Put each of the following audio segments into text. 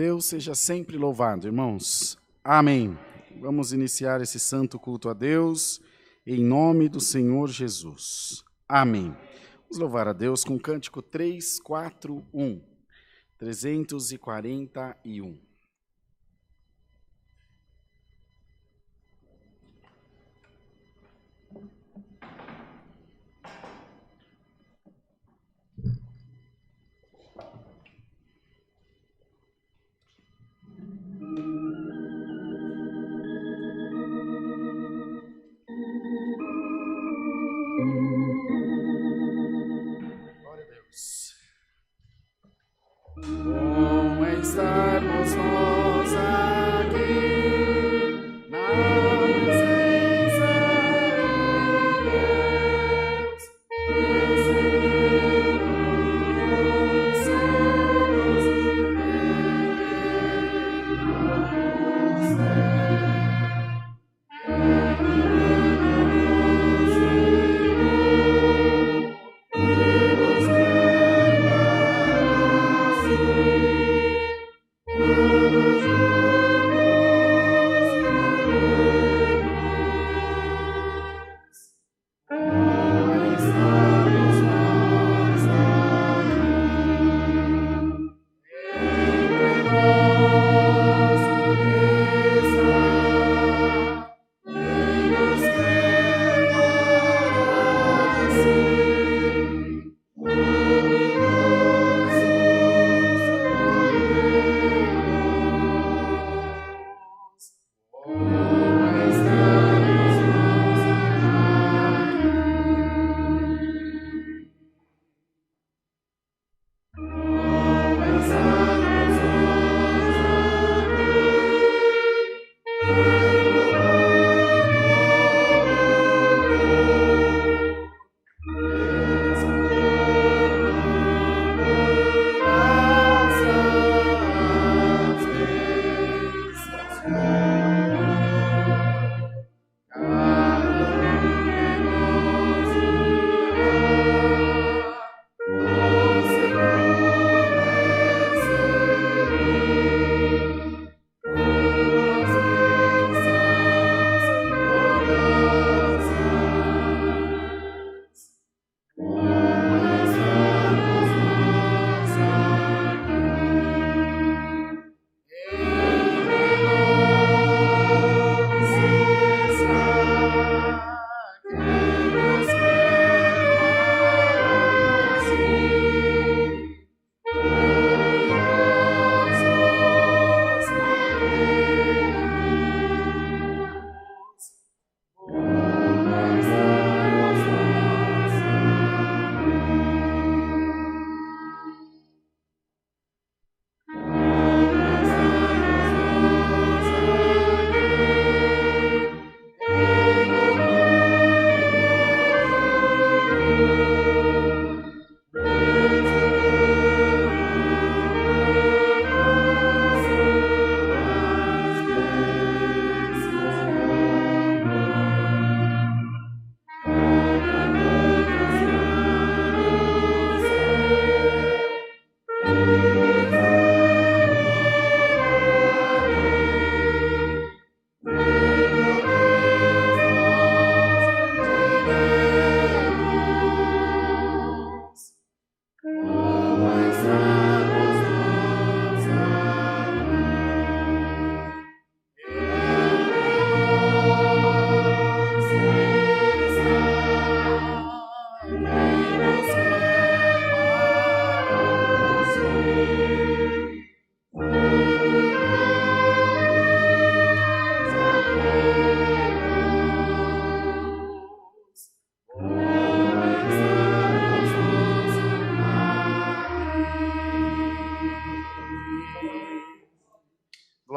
Deus seja sempre louvado, irmãos. Amém. Vamos iniciar esse santo culto a Deus, em nome do Senhor Jesus. Amém. Vamos louvar a Deus com o cântico 341. 341. Glória a Deus. Bom é estarmos nós aqui na presença de Deus, recebemos seus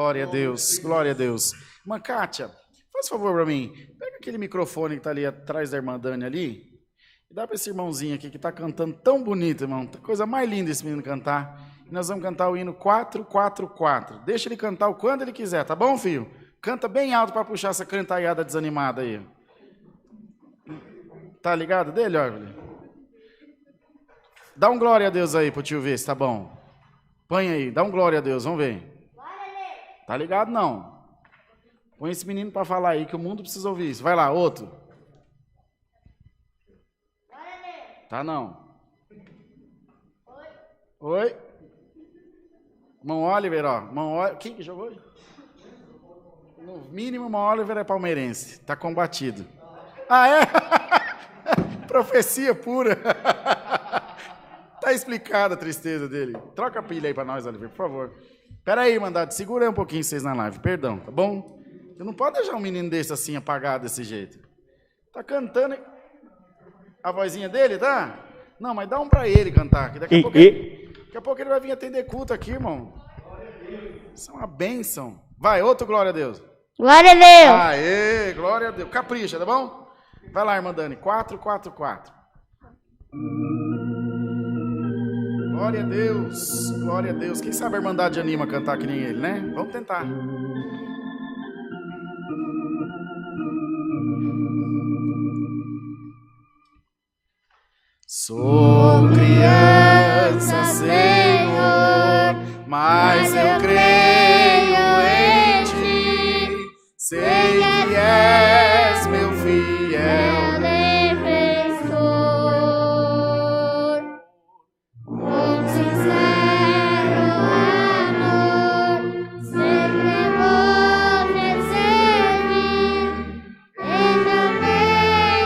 Glória a Deus, glória a Deus. Irmã Kátia, faz favor para mim, pega aquele microfone que está ali atrás da irmã Dani ali e dá para esse irmãozinho aqui que está cantando tão bonito, irmão. Coisa mais linda esse menino cantar. E nós vamos cantar o hino 444. Deixa ele cantar o quando ele quiser, tá bom, filho? Canta bem alto para puxar essa cantaiada desanimada aí. Tá ligado dele, ó? Dá um glória a Deus aí pro tio ver se tá bom. Põe aí, dá um glória a Deus, vamos ver. Tá ligado, não? Põe esse menino para falar aí, que o mundo precisa ouvir isso. Vai lá, outro. Tá, não. Oi? Mão Oliver, ó. Quem que jogou hoje? No mínimo, Mão Oliver é palmeirense. Tá combatido. Ah, é? Profecia pura. Tá explicada a tristeza dele. Troca a pilha aí para nós, Oliver, por favor. Pera aí, mandado. Segura aí um pouquinho vocês na live. Perdão, tá bom? Você não pode deixar um menino desse assim, apagado desse jeito. Tá cantando, hein? A vozinha dele, tá? Não, mas dá um pra ele cantar. Que daqui a pouco ele vai vir atender culto aqui, irmão. Isso é uma bênção. Vai, outro glória a Deus. Glória a Deus. Aê, glória a Deus. Capricha, tá bom? Vai lá, irmã Dani. 4, 4, 4. Glória a Deus. Glória a Deus. Quem sabe a Irmandade anima a cantar que nem ele, né? Vamos tentar. Sou criança, Senhor, mas eu creio em Ti. Sei que és meu fiel defensor. Com sincero amor, sempre vou me servir. E também terei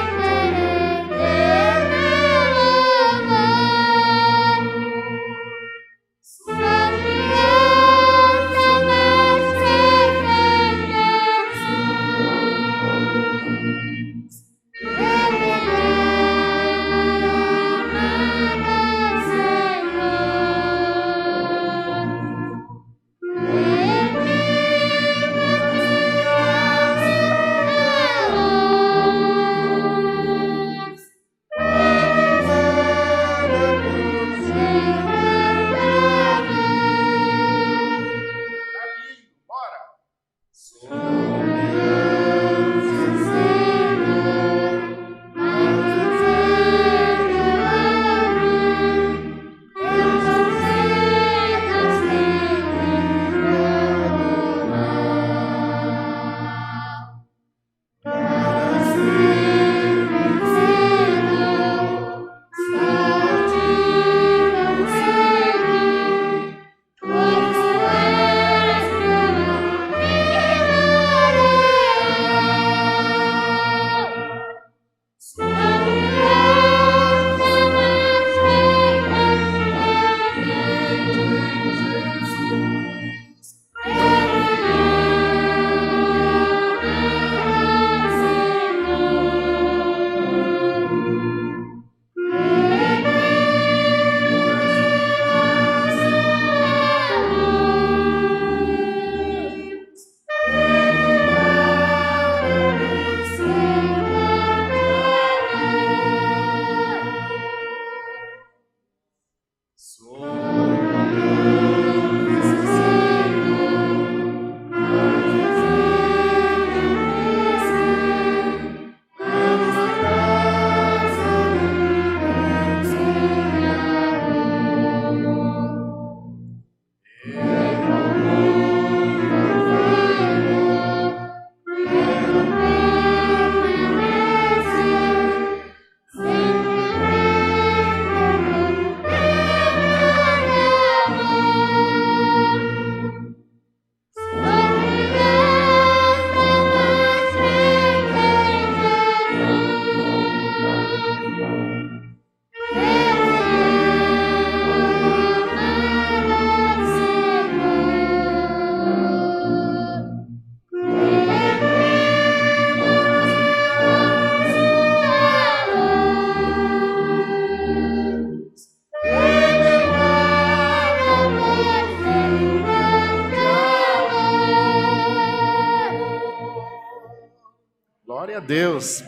Deus.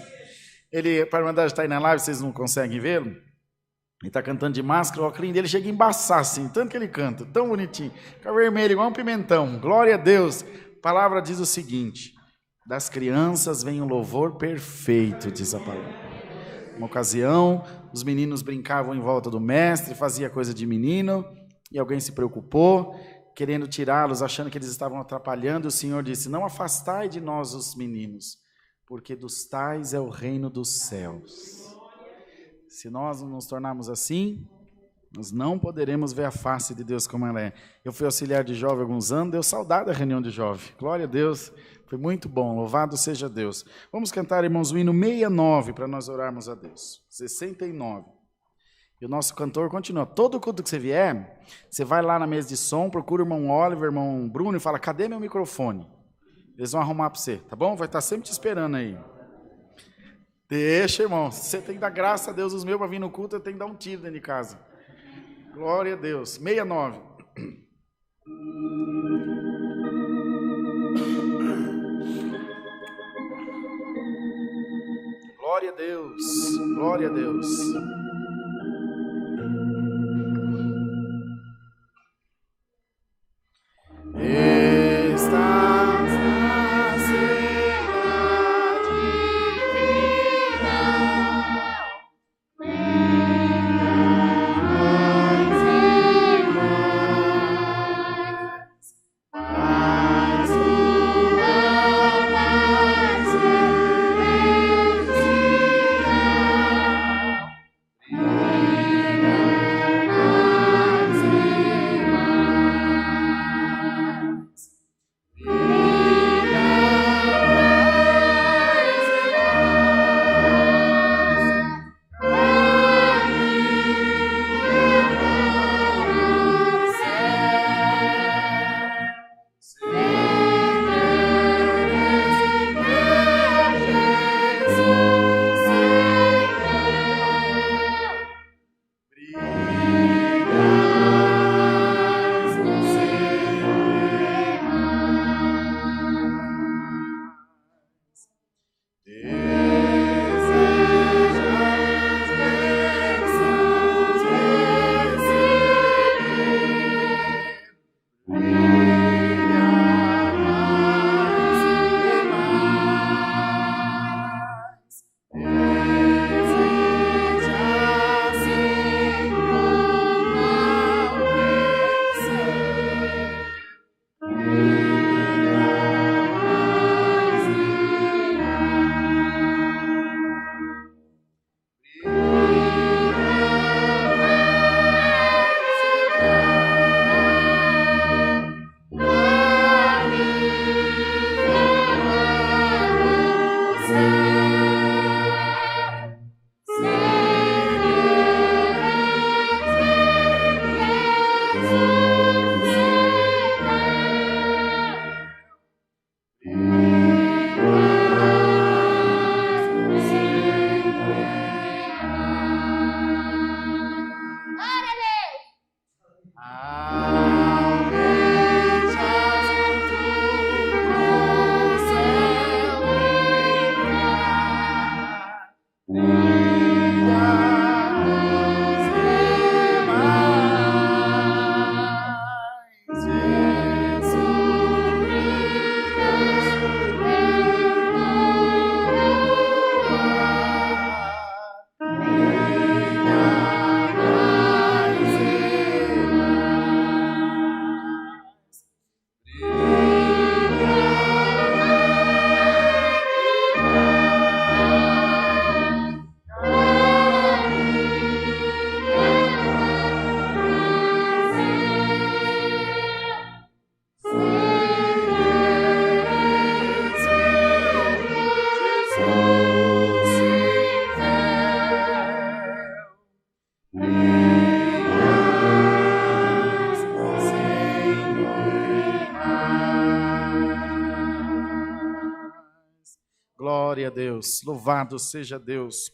Ele, para a Irmandade está aí na live, vocês não conseguem vê-lo? Ele está cantando de máscara, o óculos dele chega a embaçar assim, tanto que ele canta, tão bonitinho. Fica vermelho, igual um pimentão. Glória a Deus. A palavra diz o seguinte: das crianças vem um louvor perfeito, diz a palavra. Uma ocasião, os meninos brincavam em volta do mestre, fazia coisa de menino, e alguém se preocupou querendo tirá-los, achando que eles estavam atrapalhando. O Senhor disse: não afastai de nós os meninos, porque dos tais é o reino dos céus. Se nós não nos tornarmos assim, nós não poderemos ver a face de Deus como ela é. Eu fui auxiliar de jovem há alguns anos, deu saudade da reunião de jovem. Glória a Deus, foi muito bom, louvado seja Deus. Vamos cantar, irmãos, o hino 69 para nós orarmos a Deus. 69. E o nosso cantor continua. Todo culto que você vier, você vai lá na mesa de som, procura o irmão Oliver, o irmão Bruno e fala: cadê meu microfone? Eles vão arrumar para você, tá bom? Vai estar sempre te esperando aí. Deixa, irmão. Você tem que dar graças a Deus. Os meus para vir no culto, eu tenho que dar um tiro dentro de casa. Glória a Deus. 69. Glória a Deus. Glória a Deus. Estás na cidade Glória a Deus, louvado seja Deus.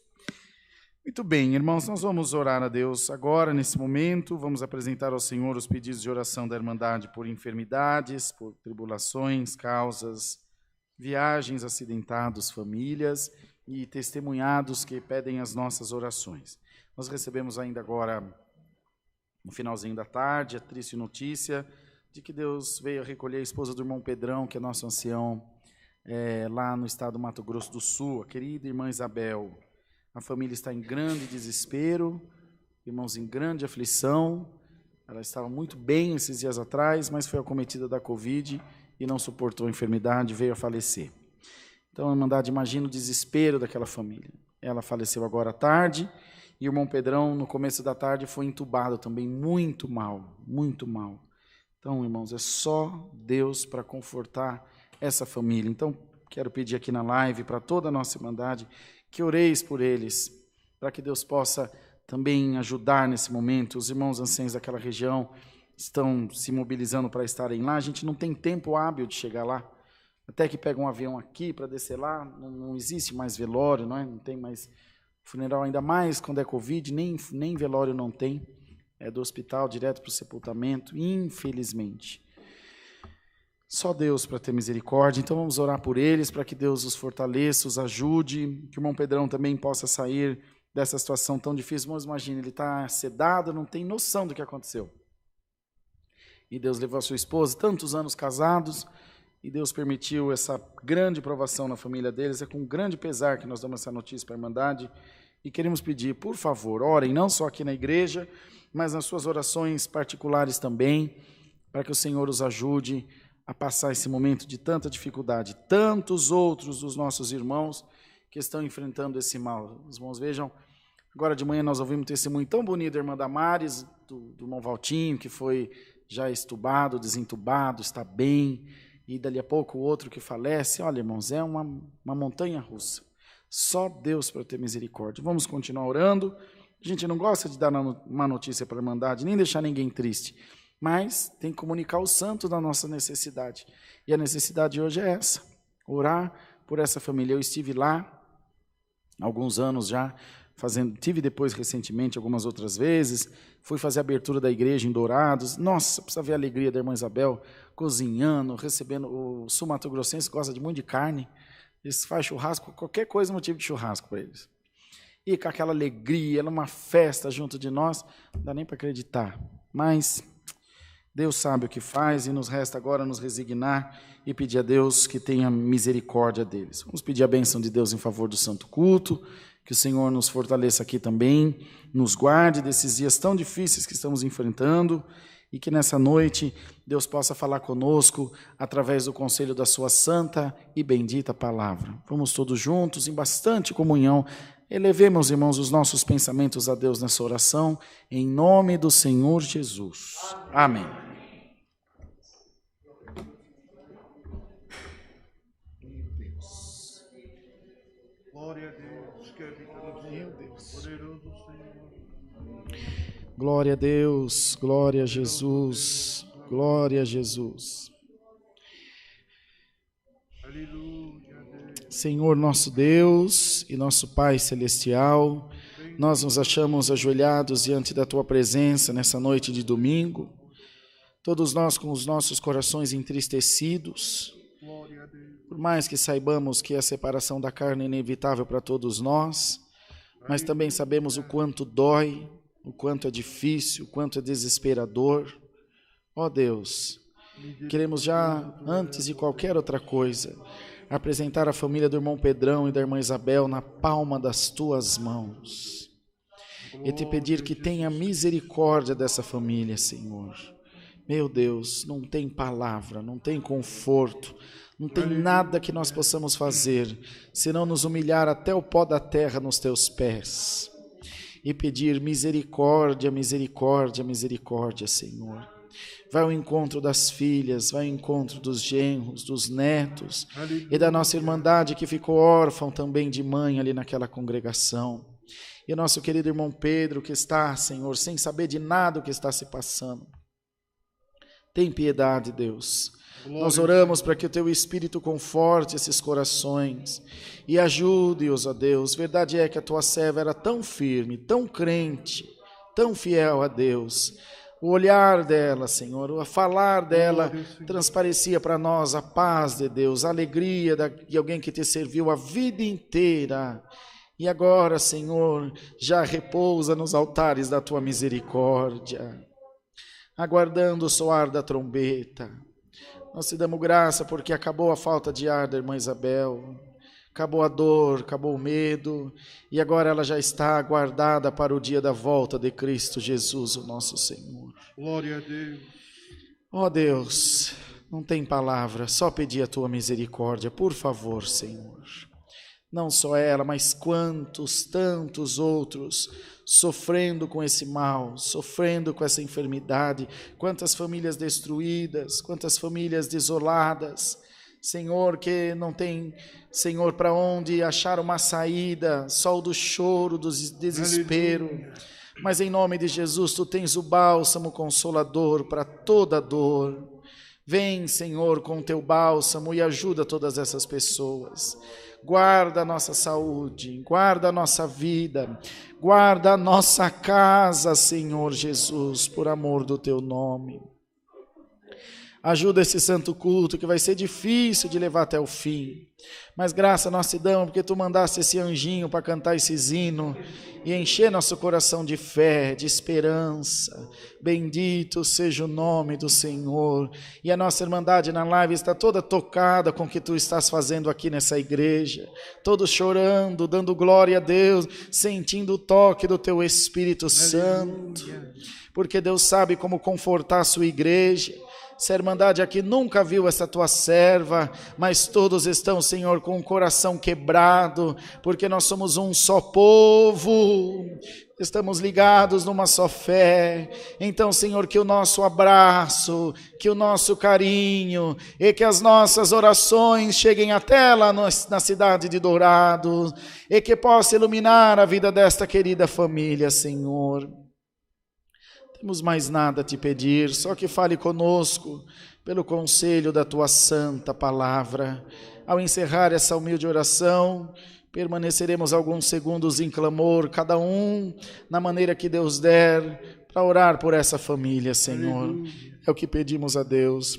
Muito bem, irmãos, nós vamos orar a Deus agora, nesse momento. Vamos apresentar ao Senhor os pedidos de oração da Irmandade por enfermidades, por tribulações, causas, viagens, acidentados, famílias e testemunhados que pedem as nossas orações. Nós recebemos ainda agora, no finalzinho da tarde, a triste notícia de que Deus veio recolher a esposa do irmão Pedrão, que é nosso ancião, lá no estado do Mato Grosso do Sul, a querida irmã Isabel. A família está em grande desespero, irmãos, em grande aflição, Ela estava muito bem esses dias atrás, mas foi acometida da Covid e não suportou a enfermidade, veio a falecer. Então, a Irmandade, imagina o desespero daquela família. Ela faleceu agora à tarde, e o irmão Pedrão, no começo da tarde, foi entubado também, muito mal, muito mal. Então, irmãos, é só Deus para confortar essa família. Então, quero pedir aqui na live para toda a nossa Irmandade que oreis por eles, para que Deus possa também ajudar nesse momento. Os irmãos anciãos daquela região estão se mobilizando para estarem lá. A gente não tem tempo hábil de chegar lá. Até que pega um avião aqui para descer lá, não existe mais velório, não tem mais funeral, ainda mais quando é Covid, nem velório não tem. É do hospital direto para o sepultamento, infelizmente. Só Deus para ter misericórdia. Então vamos orar por eles, para que Deus os fortaleça, os ajude, que o irmão Pedrão também possa sair dessa situação tão difícil. Mas imagina, ele está sedado, não tem noção do que aconteceu. E Deus levou a sua esposa, tantos anos casados, e Deus permitiu essa grande provação na família deles. É com grande pesar que nós damos essa notícia para a Irmandade, e queremos pedir, por favor, orem, não só aqui na igreja, mas nas suas orações particulares também, para que o Senhor os ajude a passar esse momento de tanta dificuldade. Tantos outros dos nossos irmãos que estão enfrentando esse mal. Os irmãos vejam, agora de manhã nós ouvimos um testemunho tão bonito da irmã Damares, do irmão Valtinho, que foi já estubado, desentubado, está bem, e dali a pouco o outro que falece. Olha, irmãos, é uma montanha russa. Só Deus para ter misericórdia. Vamos continuar orando. A gente não gosta de dar uma notícia para a Irmandade, nem deixar ninguém triste, mas tem que comunicar o santo da nossa necessidade. E a necessidade hoje é essa, orar por essa família. Eu estive lá há alguns anos já, tive depois recentemente algumas outras vezes, fui fazer a abertura da igreja em Dourados. Nossa, precisa ver a alegria da irmã Isabel, cozinhando, recebendo. O sul mato-grossense gosta de muito de carne, eles fazem churrasco, qualquer coisa é motivo de churrasco para eles. E com aquela alegria, ela é uma festa junto de nós, não dá nem para acreditar. Mas Deus sabe o que faz e nos resta agora nos resignar e pedir a Deus que tenha misericórdia deles. Vamos pedir a bênção de Deus em favor do santo culto, que o Senhor nos fortaleça aqui também, nos guarde desses dias tão difíceis que estamos enfrentando e que nessa noite Deus possa falar conosco através do conselho da sua santa e bendita palavra. Vamos todos juntos, em bastante comunhão, elevemos, irmãos, os nossos pensamentos a Deus nessa oração, em nome do Senhor Jesus. Amém. Glória a Deus, que habita no céu, poderoso Senhor. Glória a Deus, glória a Jesus, glória a Jesus. Aleluia, Deus. Senhor nosso Deus e nosso Pai Celestial, nós nos achamos ajoelhados diante da Tua presença nessa noite de domingo, todos nós com os nossos corações entristecidos, Glória a Deus. por mais que saibamos que a separação da carne é inevitável para todos nós, mas também sabemos o quanto dói, o quanto é difícil, o quanto é desesperador. Ó Deus, queremos já, antes de qualquer outra coisa, apresentar a família do irmão Pedrão e da irmã Isabel na palma das Tuas mãos e Te pedir que tenha misericórdia dessa família, Senhor. Meu Deus, não tem palavra, não tem conforto, não tem nada que nós possamos fazer, senão nos humilhar até o pó da terra nos Teus pés e pedir misericórdia, misericórdia, misericórdia, Senhor. Vai ao encontro das filhas, vai ao encontro dos genros, dos netos e da nossa Irmandade que ficou órfã também de mãe ali naquela congregação. E o nosso querido irmão Pedro que está, Senhor, sem saber de nada o que está se passando. Tem piedade, Deus. Nós oramos para que o Teu Espírito conforte esses corações e ajude-os, ó Deus. Verdade é que a Tua serva era tão firme, tão crente, tão fiel a Deus. O olhar dela, Senhor, o falar dela transparecia para nós a paz de Deus, a alegria de alguém que Te serviu a vida inteira. E agora, Senhor, já repousa nos altares da Tua misericórdia, aguardando o soar da trombeta. Nós Te damos graça porque acabou a falta de ar da irmã Isabel, acabou a dor, acabou o medo, e agora ela já está guardada para o dia da volta de Cristo Jesus, o nosso Senhor. Glória a Deus. Ó Deus, não tem palavra, só pedir a tua misericórdia, por favor, Senhor. Não só ela, mas quantos, tantos outros sofrendo com esse mal, sofrendo com essa enfermidade, quantas famílias destruídas, quantas famílias desoladas, Senhor, que não tem, Senhor, para onde achar uma saída, só o do choro, do desespero. Aleluia. Mas em nome de Jesus, tu tens o bálsamo consolador para toda dor. Vem, Senhor, com o teu bálsamo e ajuda todas essas pessoas. Guarda a nossa saúde, guarda a nossa vida, guarda a nossa casa, Senhor Jesus, por amor do teu nome. Ajuda esse santo culto que vai ser difícil de levar até o fim. Mas graça nós te damos porque tu mandaste esse anjinho para cantar esse hino e encher nosso coração de fé, de esperança. Bendito seja o nome do Senhor. E a nossa irmandade na live está toda tocada com o que tu estás fazendo aqui nessa igreja. Todos chorando, dando glória a Deus, sentindo o toque do teu Espírito Santo. Porque Deus sabe como confortar a sua igreja. Essa irmandade aqui nunca viu essa tua serva, mas todos estão, Senhor, com o coração quebrado, porque nós somos um só povo, estamos ligados numa só fé. Então, Senhor, que o nosso abraço, que o nosso carinho e que as nossas orações cheguem até lá na cidade de Dourados e que possa iluminar a vida desta querida família, Senhor. Temos mais nada a te pedir, só que fale conosco pelo conselho da tua santa palavra. Ao encerrar essa humilde oração, permaneceremos alguns segundos em clamor, cada um na maneira que Deus der, para orar por essa família, Senhor. Aleluia. É o que pedimos a Deus.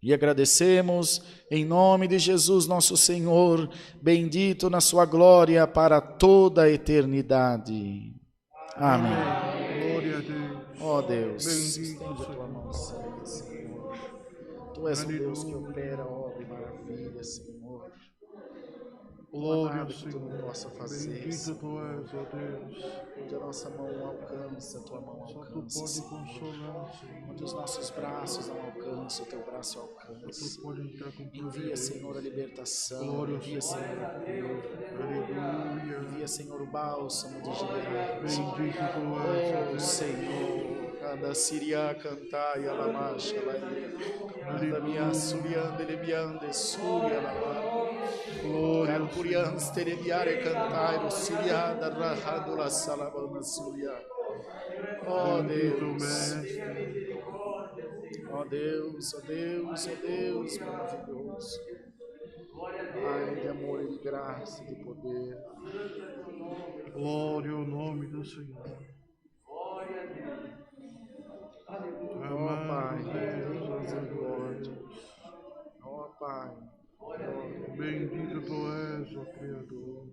E agradecemos em nome de Jesus, nosso Senhor, bendito na sua glória para toda a eternidade. Amém. Glória a Deus. Ó Deus, Bendito estende a tua mão santa, Senhor. Tu és o Deus que opera obra e maravilha, Senhor. Não há Glória nada ao que tu Senhor. não possa fazer, Bendito Senhor. tu és, ó Deus. Onde a nossa mão alcança, a tua mão Só tu alcança, pode Senhor. consolar, Senhor. Onde os nossos braços não alcançam, o teu braço Só alcança. tu pode entrar com Envia, poder. Senhor, a libertação. Glória ao Envia, Senhor. Senhor, a cura. Aleluia. Envia, Senhor, o bálsamo de Gileade. Bendito tu és, ó Oh, Deus. Senhor, cada siria cantai alamasha la anda minha suriande lebiande suria la Glória ao Carpurians telebiare cantai o suriada rahando la salabana suria. Oh Bendito Deus, Mestre. oh Deus, oh Deus, oh Deus maravilhoso. Ai, de amor e de graça e de poder. Glória ao nome do Senhor. Ó Pai, Deus, misericórdia. Ó Pai, bendito tu és, ó Criador.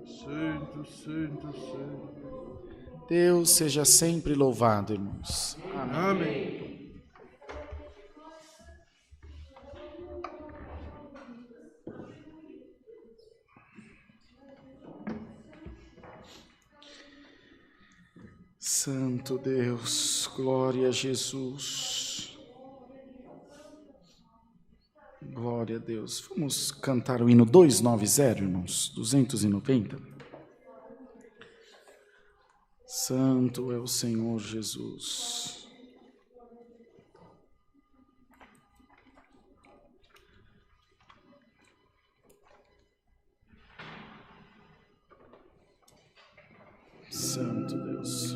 Santo, santo, santo. Deus seja sempre louvado, irmãos. Amém. Amém. Santo Deus, glória a Jesus. Glória a Deus. Vamos cantar o hino 290, irmãos, 290. Santo é o Senhor Jesus. Santo Deus.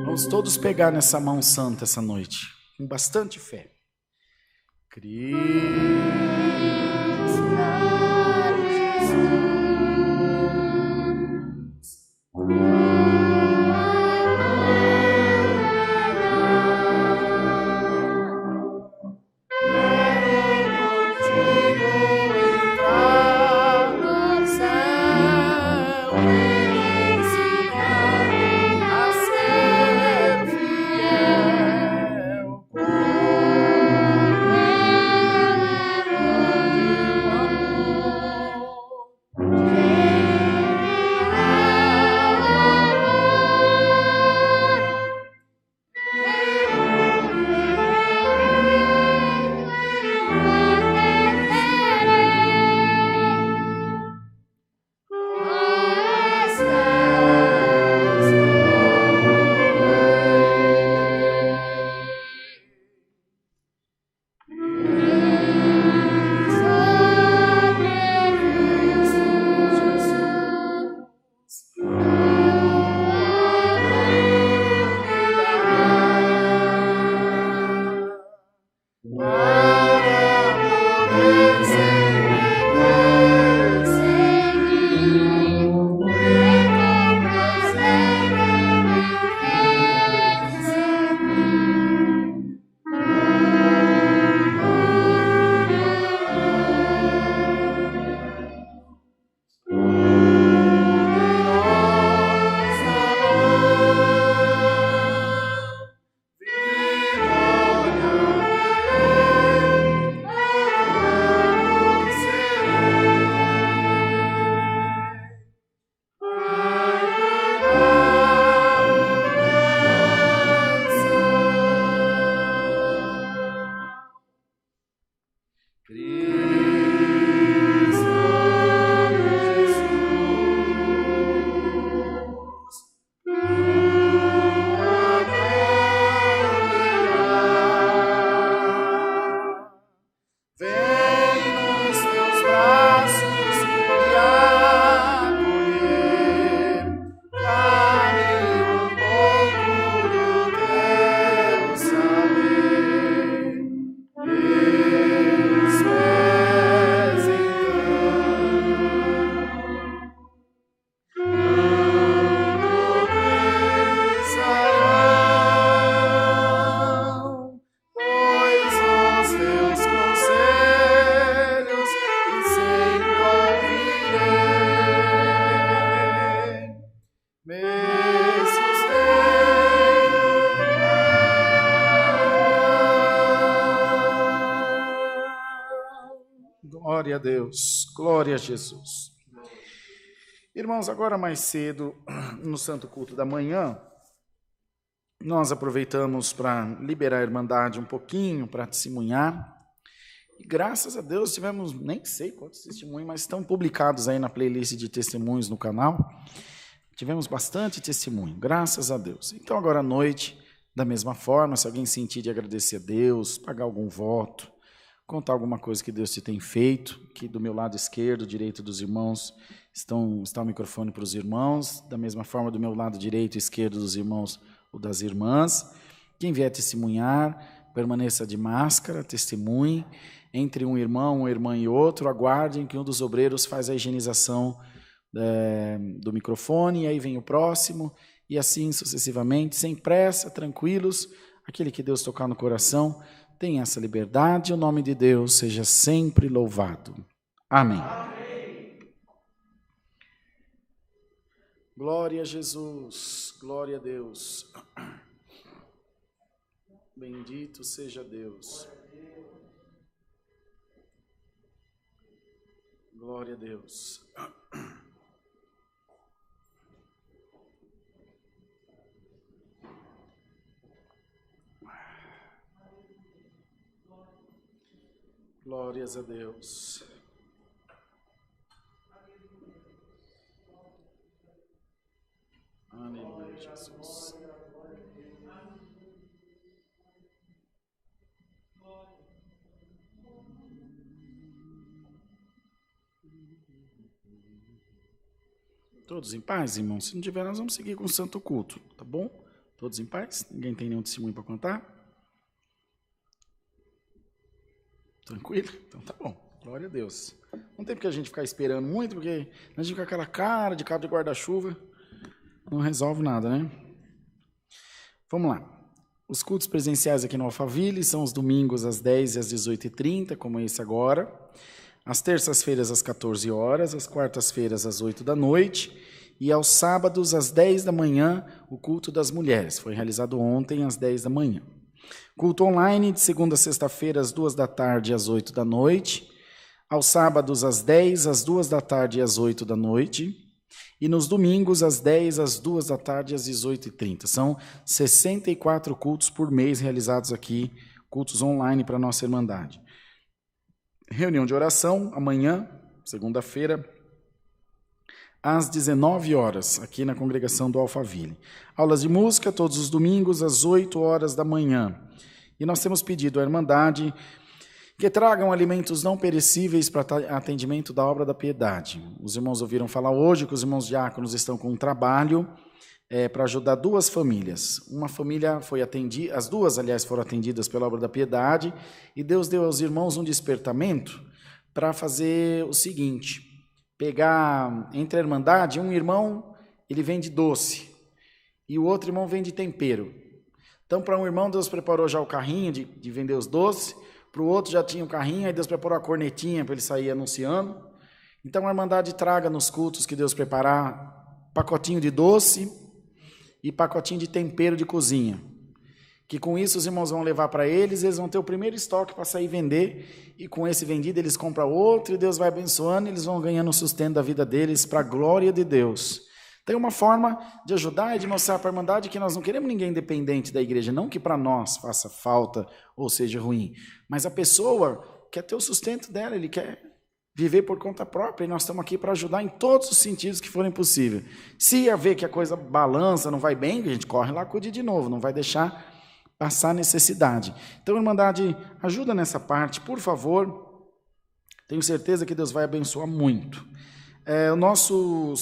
Vamos todos pegar nessa mão santa essa noite, com bastante fé. Cristo. Nossa Glória a Deus, glória a Jesus. Irmãos, agora mais cedo, no Santo Culto da Manhã, nós aproveitamos para liberar a Irmandade um pouquinho, para testemunhar. E graças a Deus tivemos, nem sei quantos testemunhos, mas estão publicados aí na playlist de testemunhos no canal. Tivemos bastante testemunho, graças a Deus. Então agora à noite, da mesma forma, se alguém sentir de agradecer a Deus, pagar algum voto, contar alguma coisa que Deus te tem feito, que do meu lado esquerdo, direito dos irmãos, está o microfone para os irmãos, da mesma forma do meu lado direito e esquerdo dos irmãos, o das irmãs. Quem vier testemunhar, permaneça de máscara, testemunhe. Entre um irmão, uma irmã e outro, aguardem que um dos obreiros faz a higienização do microfone, e aí vem o próximo, e assim sucessivamente, sem pressa, tranquilos. Aquele que Deus tocar no coração, tenha essa liberdade, o nome de Deus seja sempre louvado. Amém. Glória a Jesus, glória a Deus. Bendito seja Deus. Glória a Deus. Glórias a Deus. Aleluia, Jesus. Todos em paz, irmãos? Se não tiver, nós vamos seguir com o Santo Culto, tá bom? Todos em paz? Ninguém tem nenhum testemunho para contar? Tranquilo? Então tá bom. Glória a Deus. Não tem porque a gente ficar esperando muito, porque a gente fica com aquela cara de cabo de guarda-chuva, não resolve nada, né? Vamos lá. Os cultos presenciais aqui no Alphaville são os domingos às 10 e às 18h30, como esse agora. Às terças-feiras às 14 horas, às quartas-feiras às 8 da noite e aos sábados às 10 da manhã, o culto das mulheres. Foi realizado ontem às 10 da manhã. Culto online de segunda a sexta-feira às 2 da tarde e às 8 da noite. Aos sábados às 10, às 2 da tarde e às 8 da noite. E nos domingos às 10, às 2 da tarde e às 18h30. São 64 cultos por mês realizados aqui, cultos online para a nossa Irmandade. Reunião de oração, amanhã, segunda-feira, às 19 horas, aqui na congregação do Alphaville. Aulas de música, todos os domingos, às 8 horas da manhã. E nós temos pedido à Irmandade Que tragam alimentos não perecíveis para atendimento da obra da piedade. Os irmãos ouviram falar hoje que os irmãos diáconos estão com um trabalho para ajudar 2 famílias. Uma família foi atendida, as 2, aliás, foram atendidas pela obra da piedade, e Deus deu aos irmãos um despertamento para fazer o seguinte: pegar entre a irmandade, um irmão ele vende doce e o outro irmão vende tempero. Então, para um irmão, Deus preparou já o carrinho de vender os doces, para o outro já tinha o carrinho, aí Deus preparou a cornetinha para ele sair anunciando. Então, a irmandade traga nos cultos que Deus preparar pacotinho de doce e pacotinho de tempero de cozinha. Que com isso os irmãos vão levar para eles, eles vão ter o primeiro estoque para sair vender, e com esse vendido eles compram outro, e Deus vai abençoando, e eles vão ganhando o sustento da vida deles para a glória de Deus. Tem uma forma de ajudar e de mostrar para a irmandade que nós não queremos ninguém dependente da igreja, não que para nós faça falta ou seja ruim, mas a pessoa quer ter o sustento dela, ele quer viver por conta própria, e nós estamos aqui para ajudar em todos os sentidos que forem possíveis. Se haver que a coisa balança, não vai bem, a gente corre lá, cuide de novo, não vai deixar passar necessidade. Então, irmandade, ajuda nessa parte, por favor. Tenho certeza que Deus vai abençoar muito. O nosso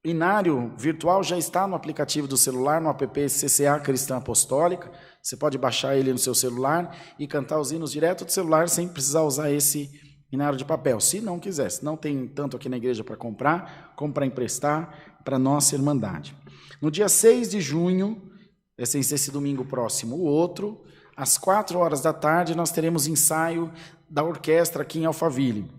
inário virtual já está no aplicativo do celular, no app CCA Cristã Apostólica. Você pode baixar ele no seu celular e cantar os hinos direto do celular sem precisar usar esse inário de papel. Se não quiser, se não tem tanto aqui na igreja para comprar, como para emprestar para a nossa irmandade. No dia 6 de junho, sem ser esse domingo próximo, o outro, às 16h, nós teremos ensaio da orquestra aqui em Alphaville.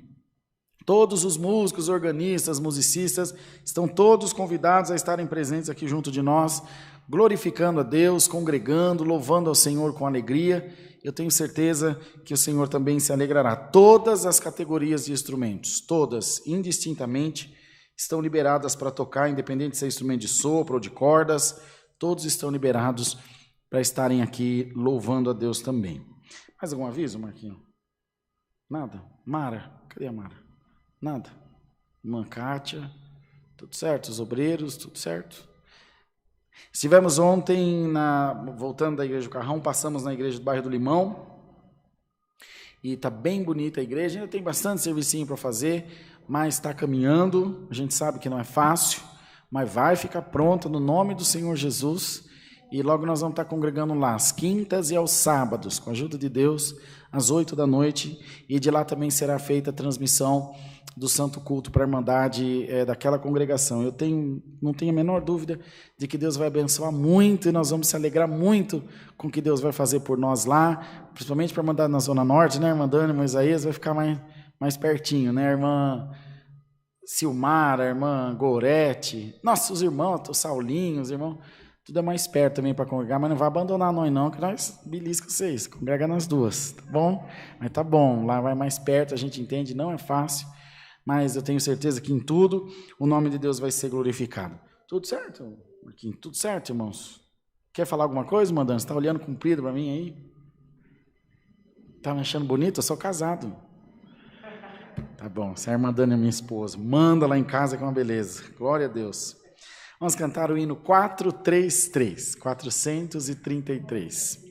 Todos os músicos, organistas, musicistas, estão todos convidados a estarem presentes aqui junto de nós, glorificando a Deus, congregando, louvando ao Senhor com alegria. Eu tenho certeza que o Senhor também se alegrará. Todas as categorias de instrumentos, todas, indistintamente, estão liberadas para tocar, independente se é instrumento de sopro ou de cordas, todos estão liberados para estarem aqui louvando a Deus também. Mais algum aviso, Marquinhos? Nada? Mara? Cadê a Mara? Nada? Irmã Kátia? Tudo certo? Os obreiros? Tudo certo? Estivemos ontem, voltando da igreja do Carrão, passamos na igreja do bairro do Limão, e está bem bonita a igreja, ainda tem bastante servicinho para fazer, mas está caminhando, a gente sabe que não é fácil, mas vai ficar pronta no nome do Senhor Jesus, e logo nós vamos estar congregando lá, às quintas e aos sábados, com a ajuda de Deus, às 20h, e de lá também será feita a transmissão do Santo Culto para a Irmandade daquela congregação. Eu não tenho a menor dúvida de que Deus vai abençoar muito, e nós vamos se alegrar muito com o que Deus vai fazer por nós lá, principalmente para a Irmandade na Zona Norte, né, irmã Dani, irmã Isaías, vai ficar mais pertinho, né, irmã Silmara, a irmã Gorete, nossa, os irmãos, o Saulinho, os irmãos, tudo é mais perto também para congregar, mas não vai abandonar nós não, que nós belisca vocês, congrega nas duas, tá bom? Mas tá bom, lá vai mais perto, a gente entende, não é fácil, mas eu tenho certeza que em tudo o nome de Deus vai ser glorificado. Tudo certo, Marquinhos? Tudo certo, irmãos? Quer falar alguma coisa, mandando? Você está olhando comprido para mim aí? Tá me achando bonito? Eu sou casado. Tá bom, se a irmã Dani é minha esposa, manda lá em casa que é uma beleza. Glória a Deus. Vamos cantar o hino 433, 433.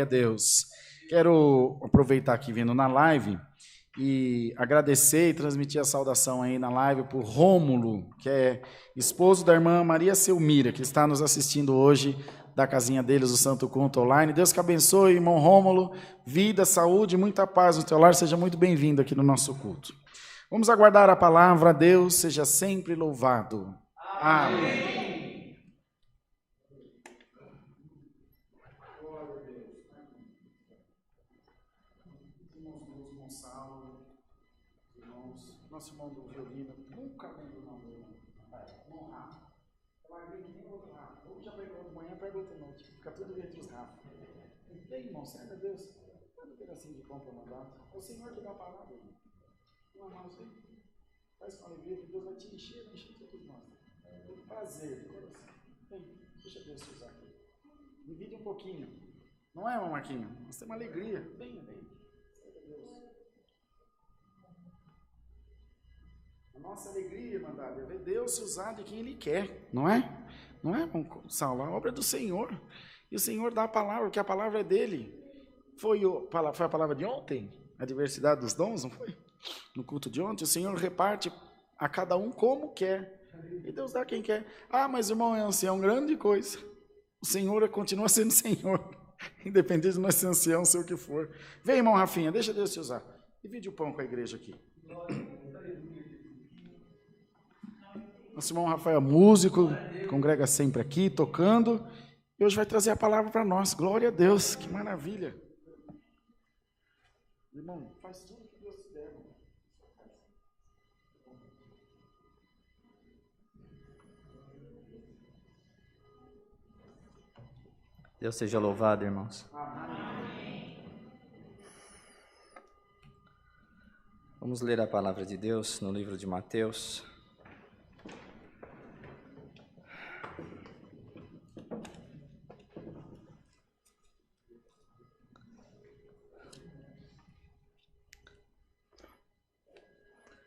a Deus. Quero aproveitar aqui vindo na live e agradecer e transmitir a saudação aí na live por Rômulo, que é esposo da irmã Maria Selmira, que está nos assistindo hoje da casinha deles, o Santo Culto Online. Deus que abençoe, irmão Rômulo, vida, saúde, muita paz no teu lar, seja muito bem-vindo aqui no nosso culto. Vamos aguardar a palavra, Deus seja sempre louvado. Amém. Nosso irmão do violino, nunca lembro o nome do irmão. Irmão Rafa. Eu larguei que nem outro Rafa. Ou já pegou de manhã, pega outra noite. Fica tudo entre os Rafa. E aí, irmão, serve a Deus. Manda um pedacinho de pão para mandar. É o Senhor que dá a palavra, irmão. Uma mão assim. Faz com alegria que Deus vai te encher todos nós. Com prazer, de coração. Vem, deixa Deus te usar aqui. Divide um pouquinho. Não é, irmão Marquinhos? Nós temos alegria. Vem. Serve a Deus. A nossa alegria, irmandade, é ver Deus se usar de quem Ele quer, não é? Não é, Saulo? A obra é do Senhor. E o Senhor dá a palavra, porque a palavra é dele. Foi a palavra de ontem? A diversidade dos dons, não foi? No culto de ontem, o Senhor reparte a cada um como quer. E Deus dá a quem quer. Ah, mas irmão é ancião, grande coisa. O Senhor continua sendo Senhor. Independente de nós ser ancião, ser o que for. Vem, irmão Rafinha, deixa Deus te usar. Divide o pão com a igreja aqui. Nosso irmão Rafael é músico, congrega sempre aqui, tocando, e hoje vai trazer a palavra para nós. Glória a Deus, que maravilha. Irmão, faz tudo o que Deus te der. Deus seja louvado, irmãos. Amém. Vamos ler a palavra de Deus no livro de Mateus.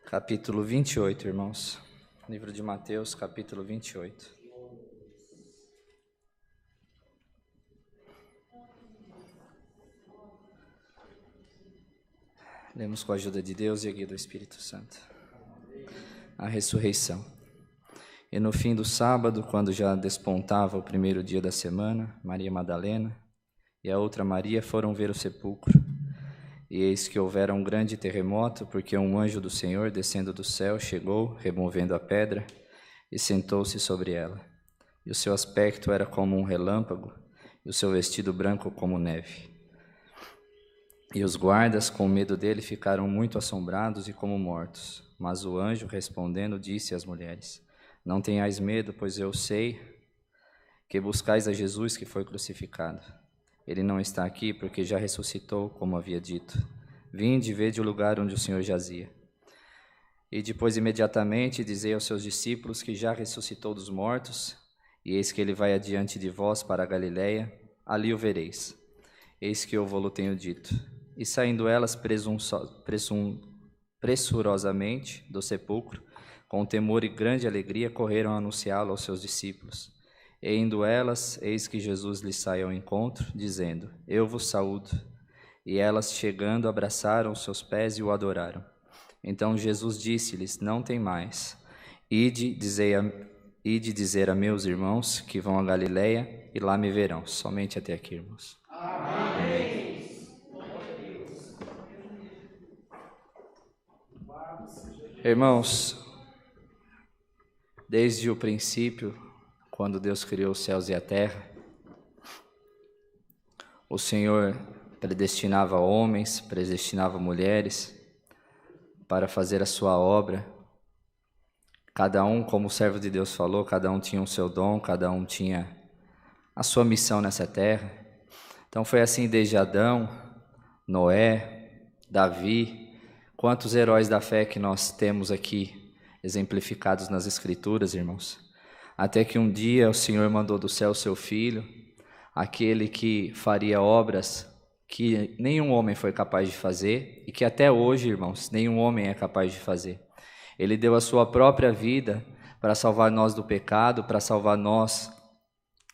Capítulo 28, irmãos. Livro de Mateus, capítulo 28. Lemos com a ajuda de Deus e a guia do Espírito Santo. A ressurreição. E no fim do sábado, quando já despontava o primeiro dia da semana, Maria Madalena e a outra Maria foram ver o sepulcro. E eis que houvera um grande terremoto, porque um anjo do Senhor, descendo do céu, chegou, removendo a pedra, e sentou-se sobre ela. E o seu aspecto era como um relâmpago, e o seu vestido branco como neve. E os guardas, com medo dele, ficaram muito assombrados e como mortos. Mas o anjo, respondendo, disse às mulheres: Não tenhais medo, pois eu sei que buscais a Jesus que foi crucificado. Ele não está aqui, porque já ressuscitou, como havia dito. Vinde e vede o lugar onde o Senhor jazia. E depois, imediatamente, dizei aos seus discípulos que já ressuscitou dos mortos, e eis que ele vai adiante de vós para a Galiléia, ali o vereis. Eis que eu vou-lo tenho dito. E saindo elas pressurosamente do sepulcro, com temor e grande alegria, correram a anunciá-lo aos seus discípulos. E indo elas, eis que Jesus lhes sai ao encontro, dizendo: Eu vos saúdo. E elas, chegando, abraçaram os seus pés e o adoraram. Então Jesus disse-lhes: Não temais. Ide dizer a meus irmãos que vão a Galiléia, e lá me verão. Somente até aqui, irmãos. Amém. Irmãos, desde o princípio, quando Deus criou os céus e a terra, o Senhor predestinava homens, predestinava mulheres para fazer a sua obra. Cada um, como o servo de Deus falou, cada um tinha o seu dom, cada um tinha a sua missão nessa terra. Então foi assim desde Adão, Noé, Davi. Quantos heróis da fé que nós temos aqui exemplificados nas Escrituras, irmãos. Até que um dia o Senhor mandou do céu o seu Filho, aquele que faria obras que nenhum homem foi capaz de fazer e que até hoje, irmãos, nenhum homem é capaz de fazer. Ele deu a sua própria vida para salvar nós do pecado, para salvar nós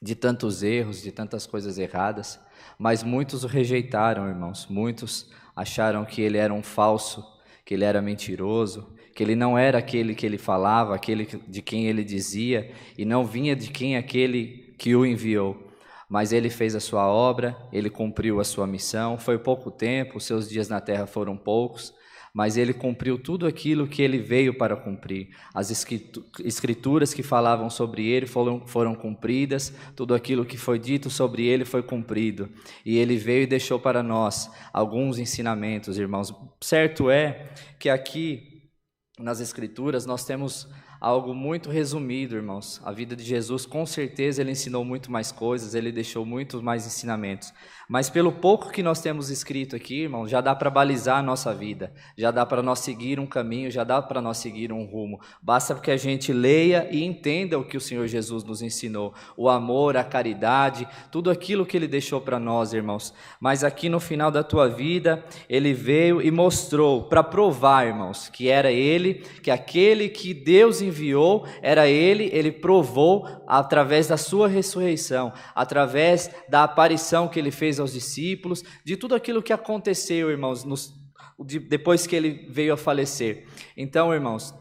de tantos erros, de tantas coisas erradas, mas muitos o rejeitaram, irmãos. Muitos acharam que ele era um falso, que ele era mentiroso, que ele não era aquele que ele falava, aquele de quem ele dizia, e não vinha de quem aquele que o enviou. Mas ele fez a sua obra, ele cumpriu a sua missão. Foi pouco tempo, os seus dias na terra foram poucos, mas ele cumpriu tudo aquilo que ele veio para cumprir. As escrituras que falavam sobre ele foram cumpridas, tudo aquilo que foi dito sobre ele foi cumprido. E ele veio e deixou para nós alguns ensinamentos, irmãos. Certo é que aqui nas escrituras nós temos algo muito resumido, irmãos. A vida de Jesus, com certeza, ele ensinou muito mais coisas, ele deixou muito mais ensinamentos. Mas pelo pouco que nós temos escrito aqui, irmãos, já dá para balizar a nossa vida, já dá para nós seguir um caminho, já dá para nós seguir um rumo. Basta que a gente leia e entenda o que o Senhor Jesus nos ensinou, o amor, a caridade, tudo aquilo que ele deixou para nós, irmãos. Mas aqui no final da tua vida, ele veio e mostrou para provar, irmãos, que era ele, que aquele que Deus enviou era ele provou através da sua ressurreição, através da aparição que ele fez aos discípulos, de tudo aquilo que aconteceu, irmãos, depois que ele veio a falecer. Então, irmãos,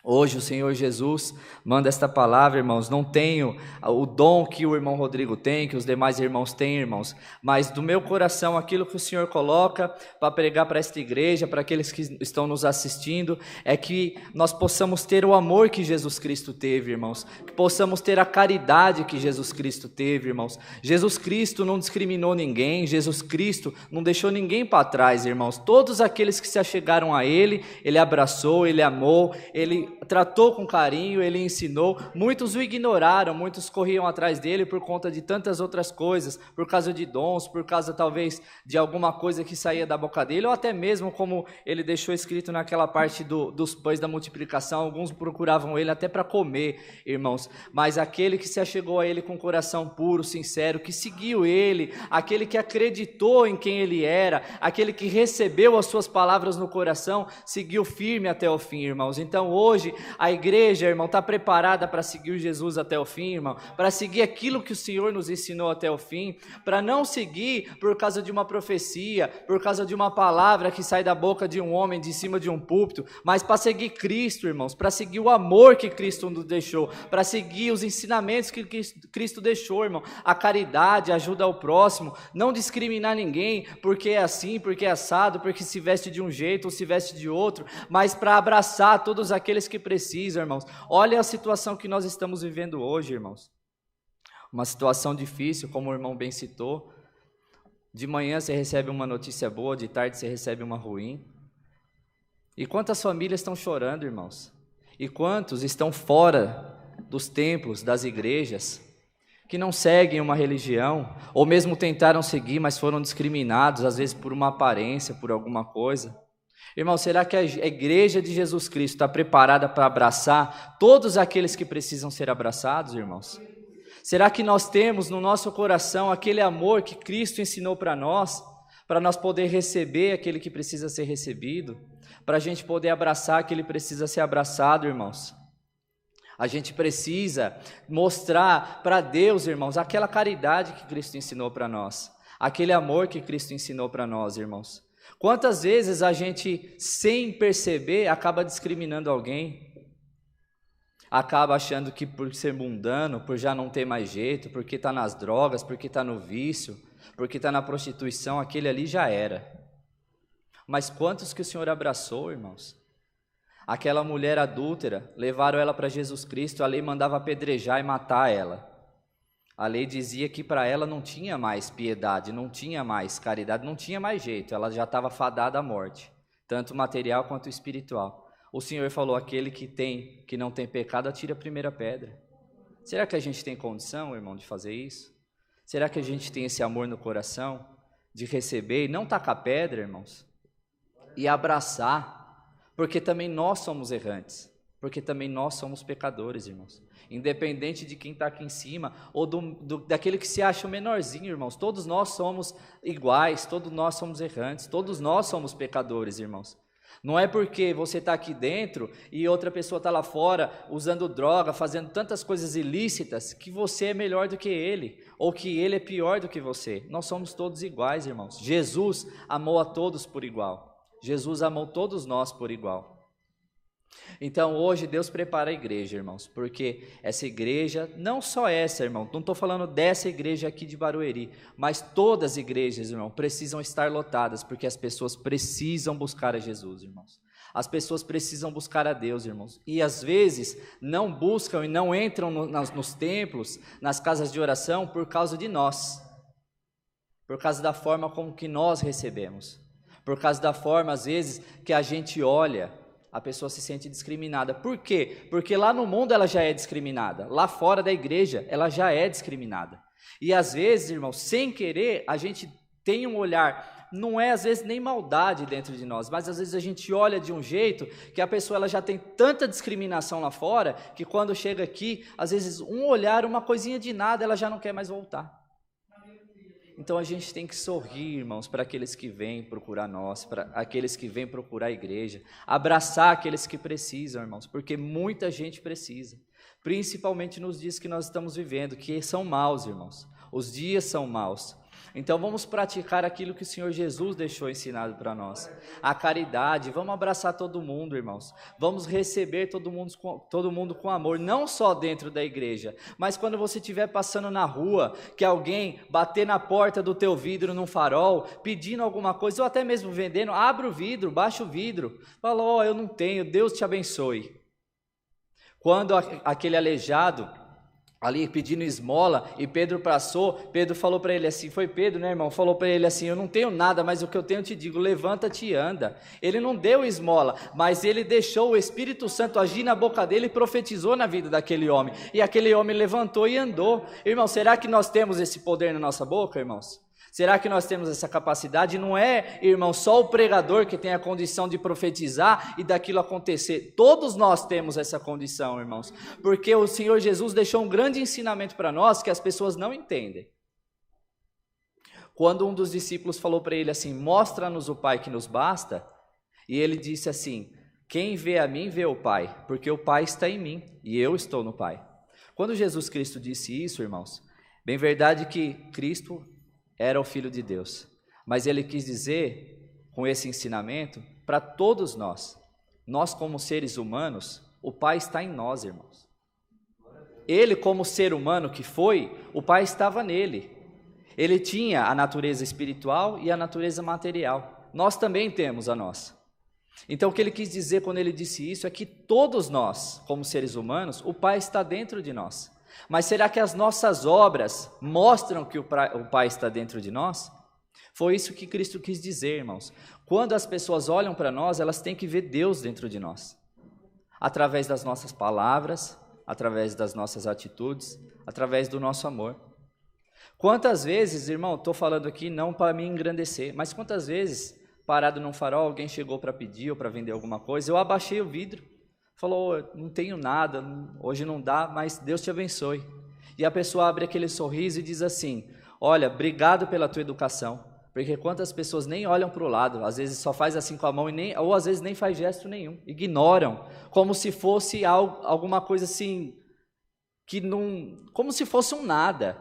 hoje o Senhor Jesus manda esta palavra, irmãos. Não tenho o dom que o irmão Rodrigo tem, que os demais irmãos têm, irmãos, mas do meu coração, aquilo que o Senhor coloca para pregar para esta igreja, para aqueles que estão nos assistindo, é que nós possamos ter o amor que Jesus Cristo teve, irmãos, que possamos ter a caridade que Jesus Cristo teve, irmãos. Jesus Cristo não discriminou ninguém, Jesus Cristo não deixou ninguém para trás, irmãos. Todos aqueles que se achegaram a Ele, Ele abraçou, Ele amou, Ele tratou com carinho, ele ensinou. Muitos o ignoraram, muitos corriam atrás dele por conta de tantas outras coisas, por causa de dons, por causa talvez de alguma coisa que saía da boca dele, ou até mesmo como ele deixou escrito naquela parte dos pães da multiplicação, alguns procuravam ele até para comer, irmãos. Mas aquele que se achegou a ele com coração puro, sincero, que seguiu ele, aquele que acreditou em quem ele era, aquele que recebeu as suas palavras no coração, seguiu firme até o fim, irmãos. Então hoje a igreja, irmão, está preparada para seguir Jesus até o fim, irmão, para seguir aquilo que o Senhor nos ensinou até o fim, para não seguir por causa de uma profecia, por causa de uma palavra que sai da boca de um homem de cima de um púlpito, mas para seguir Cristo, irmãos, para seguir o amor que Cristo nos deixou, para seguir os ensinamentos que Cristo deixou, irmão, a caridade, a ajuda ao próximo, não discriminar ninguém porque é assim, porque é assado, porque se veste de um jeito ou se veste de outro, mas para abraçar todos aqueles que precisam, irmãos. Olha a situação que nós estamos vivendo hoje, irmãos. Uma situação difícil, como o irmão bem citou. De manhã você recebe uma notícia boa, de tarde você recebe uma ruim. E quantas famílias estão chorando, irmãos? E quantos estão fora dos templos, das igrejas, que não seguem uma religião, ou mesmo tentaram seguir, mas foram discriminados, às vezes por uma aparência, por alguma coisa. Irmão, será que a igreja de Jesus Cristo está preparada para abraçar todos aqueles que precisam ser abraçados, irmãos? Será que nós temos no nosso coração aquele amor que Cristo ensinou para nós poder receber aquele que precisa ser recebido, para a gente poder abraçar aquele que precisa ser abraçado, irmãos? A gente precisa mostrar para Deus, irmãos, aquela caridade que Cristo ensinou para nós, aquele amor que Cristo ensinou para nós, irmãos. Quantas vezes a gente, sem perceber, acaba discriminando alguém, acaba achando que por ser mundano, por já não ter mais jeito, porque está nas drogas, porque está no vício, porque está na prostituição, aquele ali já era. Mas quantos que o Senhor abraçou, irmãos? Aquela mulher adúltera, levaram ela para Jesus Cristo, a lei mandava apedrejar e matar ela. A lei dizia que para ela não tinha mais piedade, não tinha mais caridade, não tinha mais jeito, ela já estava fadada à morte, tanto material quanto espiritual. O Senhor falou, aquele que não tem pecado, atire a primeira pedra. Será que a gente tem condição, irmão, de fazer isso? Será que a gente tem esse amor no coração, de receber e não tacar pedra, irmãos? E abraçar, porque também nós somos errantes, porque também nós somos pecadores, irmãos. Independente de quem está aqui em cima, ou daquele que se acha o menorzinho, irmãos, todos nós somos iguais, todos nós somos errantes, todos nós somos pecadores, irmãos. Não é porque você está aqui dentro e outra pessoa está lá fora usando droga, fazendo tantas coisas ilícitas, que você é melhor do que ele, ou que ele é pior do que você. Nós somos todos iguais, irmãos. Jesus amou a todos por igual. Jesus amou todos nós por igual. Então hoje Deus prepara a igreja, irmãos, porque essa igreja, não só essa, irmão, não estou falando dessa igreja aqui de Barueri, mas todas as igrejas, irmão, precisam estar lotadas, porque as pessoas precisam buscar a Jesus, irmãos. As pessoas precisam buscar a Deus, irmãos, e às vezes não buscam e não entram nos templos, nas casas de oração, por causa de nós, por causa da forma como que nós recebemos, por causa da forma, às vezes, que a gente olha, a pessoa se sente discriminada. Por quê? Porque lá no mundo ela já é discriminada, lá fora da igreja ela já é discriminada. E às vezes, irmãos, sem querer, a gente tem um olhar, não é às vezes nem maldade dentro de nós, mas às vezes a gente olha de um jeito que a pessoa ela já tem tanta discriminação lá fora, que quando chega aqui, às vezes um olhar, uma coisinha de nada, ela já não quer mais voltar. Então a gente tem que sorrir, irmãos, para aqueles que vêm procurar nós, para aqueles que vêm procurar a igreja, abraçar aqueles que precisam, irmãos, porque muita gente precisa, principalmente nos dias que nós estamos vivendo, que são maus, irmãos, os dias são maus. Então vamos praticar aquilo que o Senhor Jesus deixou ensinado para nós, a caridade. Vamos abraçar todo mundo, irmãos, vamos receber todo mundo com amor, não só dentro da igreja, mas quando você estiver passando na rua, que alguém bater na porta do teu vidro num farol, pedindo alguma coisa, ou até mesmo vendendo, abre o vidro, baixa o vidro, fala, ó, eu não tenho, Deus te abençoe. Quando aquele aleijado ali pedindo esmola, e Pedro passou, Pedro falou para ele assim, foi Pedro, né, irmão, falou para ele assim, eu não tenho nada, mas o que eu tenho eu te digo, levanta-te e anda. Ele não deu esmola, mas ele deixou o Espírito Santo agir na boca dele e profetizou na vida daquele homem, e aquele homem levantou e andou. Irmão, será que nós temos esse poder na nossa boca, irmãos? Será que nós temos essa capacidade? Não é, irmão, só o pregador que tem a condição de profetizar e daquilo acontecer. Todos nós temos essa condição, irmãos, porque o Senhor Jesus deixou um grande ensinamento para nós que as pessoas não entendem. Quando um dos discípulos falou para ele assim, mostra-nos o Pai que nos basta, e ele disse assim, quem vê a mim vê o Pai, porque o Pai está em mim e eu estou no Pai. Quando Jesus Cristo disse isso, irmãos, bem verdade que Cristo era o Filho de Deus, mas ele quis dizer, com esse ensinamento, para todos nós como seres humanos, o Pai está em nós, irmãos. Ele como ser humano que foi, o Pai estava nele, ele tinha a natureza espiritual e a natureza material, nós também temos a nossa. Então o que ele quis dizer quando ele disse isso, é que todos nós, como seres humanos, o Pai está dentro de nós. Mas será que as nossas obras mostram que o Pai está dentro de nós? Foi isso que Cristo quis dizer, irmãos. Quando as pessoas olham para nós, elas têm que ver Deus dentro de nós. Através das nossas palavras, através das nossas atitudes, através do nosso amor. Quantas vezes, irmão, estou falando aqui não para me engrandecer, mas quantas vezes, parado num farol, alguém chegou para pedir ou para vender alguma coisa, eu abaixei o vidro. Falou, não tenho nada, hoje não dá, mas Deus te abençoe. E a pessoa abre aquele sorriso e diz assim, olha, obrigado pela tua educação, porque quantas pessoas nem olham para o lado, às vezes só faz assim com a mão, ou às vezes nem faz gesto nenhum, ignoram, como se fosse alguma coisa assim, como se fosse um nada.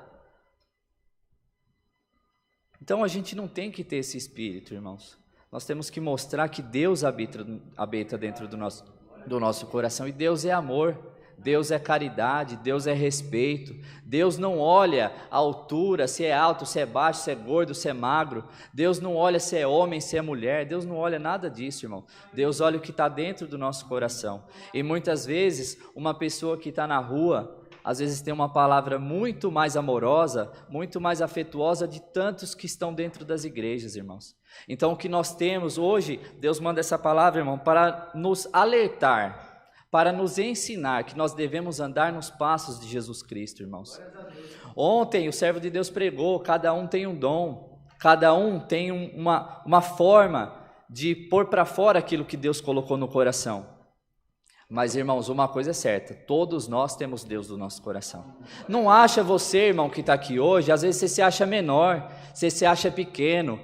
Então a gente não tem que ter esse espírito, irmãos. Nós temos que mostrar que Deus habita dentro do nosso coração, e Deus é amor, Deus é caridade, Deus é respeito. Deus não olha a altura, se é alto, se é baixo, se é gordo, se é magro. Deus não olha se é homem, se é mulher. Deus não olha nada disso, irmão. Deus olha o que está dentro do nosso coração. E muitas vezes, uma pessoa que está na rua, às vezes tem uma palavra muito mais amorosa, muito mais afetuosa de tantos que estão dentro das igrejas, irmãos. Então o que nós temos hoje, Deus manda essa palavra, irmão, para nos alertar, para nos ensinar que nós devemos andar nos passos de Jesus Cristo, irmãos. Ontem o servo de Deus pregou, cada um tem um dom, cada um tem uma forma de pôr para fora aquilo que Deus colocou no coração. Mas, irmãos, uma coisa é certa, todos nós temos Deus no nosso coração. Não acha você, irmão, que está aqui hoje, às vezes você se acha menor, você se acha pequeno,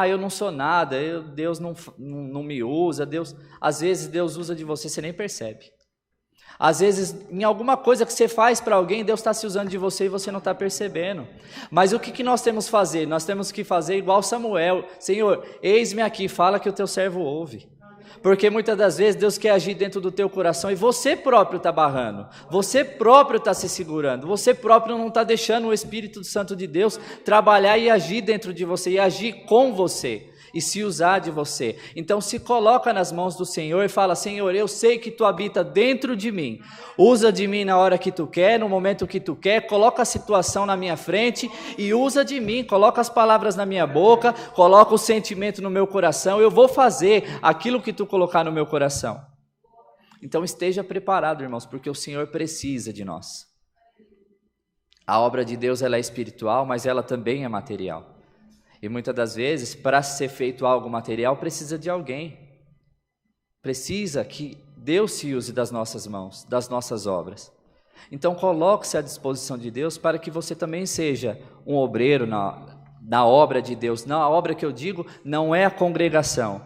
eu não sou nada, Deus não me usa, às vezes Deus usa de você, você nem percebe. Às vezes, em alguma coisa que você faz para alguém, Deus está se usando de você e você não está percebendo. Mas o que nós temos que fazer? Nós temos que fazer igual Samuel. Senhor, eis-me aqui, fala que o teu servo ouve. Porque muitas das vezes Deus quer agir dentro do teu coração e você próprio está barrando. Você próprio está se segurando. Você próprio não está deixando o Espírito Santo de Deus trabalhar e agir dentro de você e agir com você. E se usar de você. Então se coloca nas mãos do Senhor e fala: Senhor, eu sei que tu habita dentro de mim, usa de mim na hora que tu quer, no momento que tu quer, coloca a situação na minha frente e usa de mim, coloca as palavras na minha boca, coloca o sentimento no meu coração, eu vou fazer aquilo que tu colocar no meu coração. Então esteja preparado, irmãos, porque o Senhor precisa de nós. A obra de Deus ela é espiritual, mas ela também é material. E muitas das vezes, para ser feito algo material, precisa de alguém. Precisa que Deus se use das nossas mãos, das nossas obras. Então, coloque-se à disposição de Deus para que você também seja um obreiro na obra de Deus. Não, a obra que eu digo não é a congregação.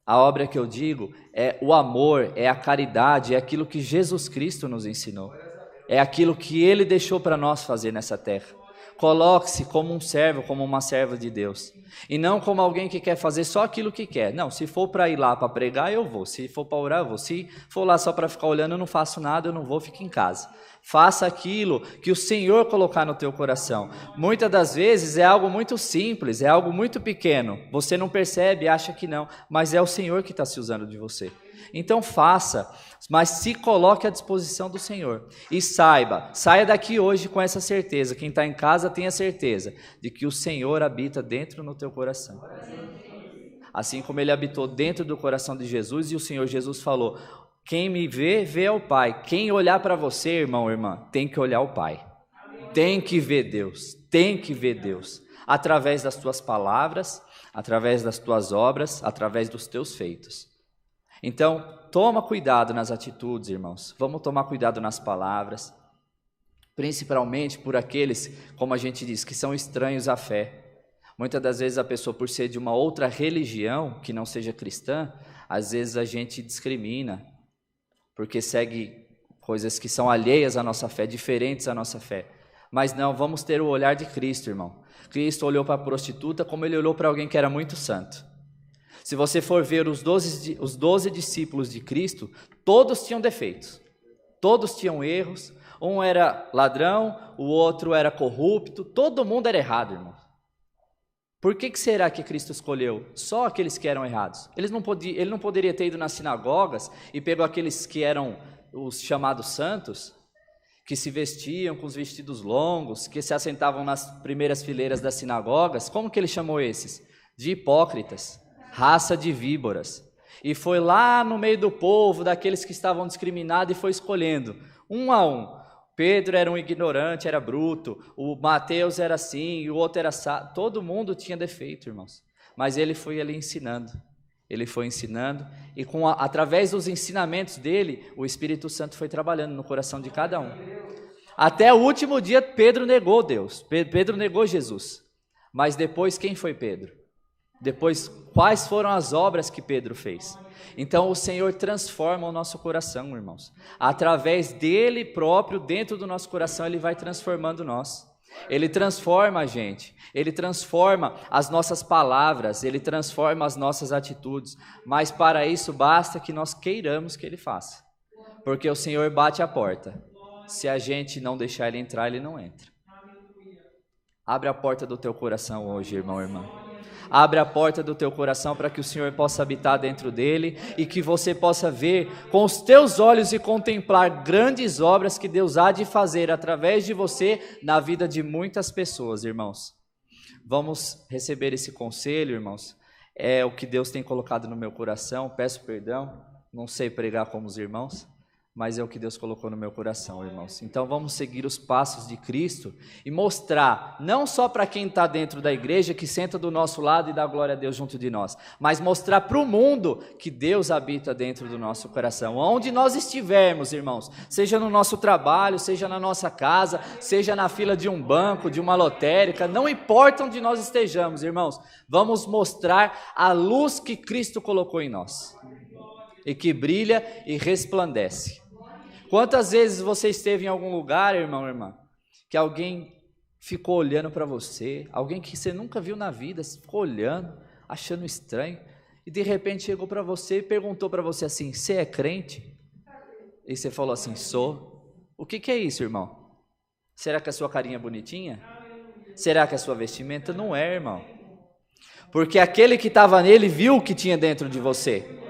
A obra que eu digo é o amor, é a caridade, é aquilo que Jesus Cristo nos ensinou. É aquilo que Ele deixou para nós fazer nessa terra. Coloque-se como um servo, como uma serva de Deus. E não como alguém que quer fazer só aquilo que quer. Não, se for para ir lá para pregar, eu vou. Se for para orar, eu vou. Se for lá só para ficar olhando, eu não faço nada, eu não vou, fico em casa. Faça aquilo que o Senhor colocar no teu coração. Muitas das vezes é algo muito simples, é algo muito pequeno. Você não percebe, acha que não, mas é o Senhor que está se usando de você. Então faça, mas se coloque à disposição do Senhor. E saia daqui hoje com essa certeza. Quem está em casa tenha certeza de que o Senhor habita dentro no teu coração. Assim como Ele habitou dentro do coração de Jesus, e o Senhor Jesus falou: quem me vê, vê ao Pai. Quem olhar para você, irmão, irmã, tem que olhar ao Pai. Tem que ver Deus, tem que ver Deus. Através das tuas palavras, através das tuas obras, através dos teus feitos. Então, toma cuidado nas atitudes, irmãos. Vamos tomar cuidado nas palavras. Principalmente por aqueles, como a gente diz, que são estranhos à fé. Muitas das vezes a pessoa, por ser de uma outra religião, que não seja cristã, às vezes a gente discrimina, porque segue coisas que são alheias à nossa fé, diferentes à nossa fé. Mas não, vamos ter o olhar de Cristo, irmão. Cristo olhou para a prostituta como Ele olhou para alguém que era muito santo. Se você for ver os 12 discípulos de Cristo, todos tinham defeitos, todos tinham erros. Um era ladrão, o outro era corrupto, todo mundo era errado, irmão. Por que será que Cristo escolheu só aqueles que eram errados? Ele não poderia ter ido nas sinagogas e pegou aqueles que eram os chamados santos, que se vestiam com os vestidos longos, que se assentavam nas primeiras fileiras das sinagogas. Como que ele chamou esses? De hipócritas, raça de víboras. E foi lá no meio do povo, daqueles que estavam discriminados, e foi escolhendo, um a um. Pedro era um ignorante, era bruto, o Mateus era assim, o outro era sábio. Todo mundo tinha defeito, irmãos. Mas ele foi ali ensinando. Ele foi ensinando e através dos ensinamentos dele, o Espírito Santo foi trabalhando no coração de cada um. Até o último dia, Pedro negou Deus. Pedro negou Jesus. Mas depois, quem foi Pedro? Depois, quais foram as obras que Pedro fez? Então, o Senhor transforma o nosso coração, irmãos. Através dele próprio, dentro do nosso coração, Ele vai transformando nós. Ele transforma a gente. Ele transforma as nossas palavras. Ele transforma as nossas atitudes. Mas para isso, basta que nós queiramos que Ele faça. Porque o Senhor bate a porta. Se a gente não deixar Ele entrar, Ele não entra. Abre a porta do teu coração hoje, irmão, irmã. Abre a porta do teu coração para que o Senhor possa habitar dentro dele e que você possa ver com os teus olhos e contemplar grandes obras que Deus há de fazer através de você na vida de muitas pessoas, irmãos. Vamos receber esse conselho, irmãos. É o que Deus tem colocado no meu coração. Peço perdão, não sei pregar como os irmãos, mas é o que Deus colocou no meu coração, irmãos. Então vamos seguir os passos de Cristo e mostrar, não só para quem está dentro da igreja, que senta do nosso lado e dá glória a Deus junto de nós, mas mostrar para o mundo que Deus habita dentro do nosso coração. Onde nós estivermos, irmãos, seja no nosso trabalho, seja na nossa casa, seja na fila de um banco, de uma lotérica, não importa onde nós estejamos, irmãos, vamos mostrar a luz que Cristo colocou em nós e que brilha e resplandece. Quantas vezes você esteve em algum lugar, irmão, irmã, que alguém ficou olhando para você, alguém que você nunca viu na vida, ficou olhando, achando estranho, e de repente chegou para você e perguntou para você assim: você é crente? E você falou assim: sou. O que é isso, irmão? Será que a sua carinha é bonitinha? Será que a sua vestimenta? Não é, irmão. Porque aquele que estava nele viu o que tinha dentro de você.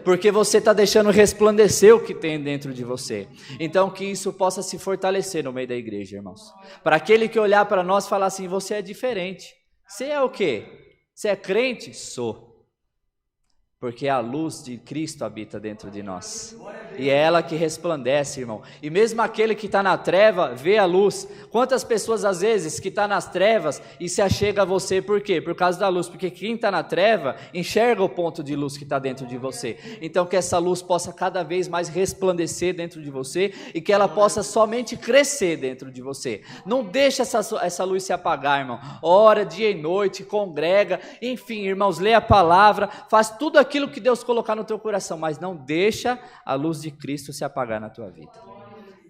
Porque você está deixando resplandecer o que tem dentro de você. Então que isso possa se fortalecer no meio da igreja, irmãos. Para aquele que olhar para nós e falar assim: você é diferente. Você é o quê? Você é crente? Sou. Porque a luz de Cristo habita dentro de nós. E é ela que resplandece, irmão. E mesmo aquele que está na treva, vê a luz. Quantas pessoas às vezes que está nas trevas e se achega a você, por quê? Por causa da luz. Porque quem está na treva enxerga o ponto de luz que está dentro de você. Então que essa luz possa cada vez mais resplandecer dentro de você e que ela possa somente crescer dentro de você. Não deixa essa luz se apagar, irmão. Ora dia e noite, congrega, enfim, irmãos, lê a palavra, faz tudo aquilo que Deus colocar no teu coração, mas não deixa a luz de Cristo se apagar na tua vida.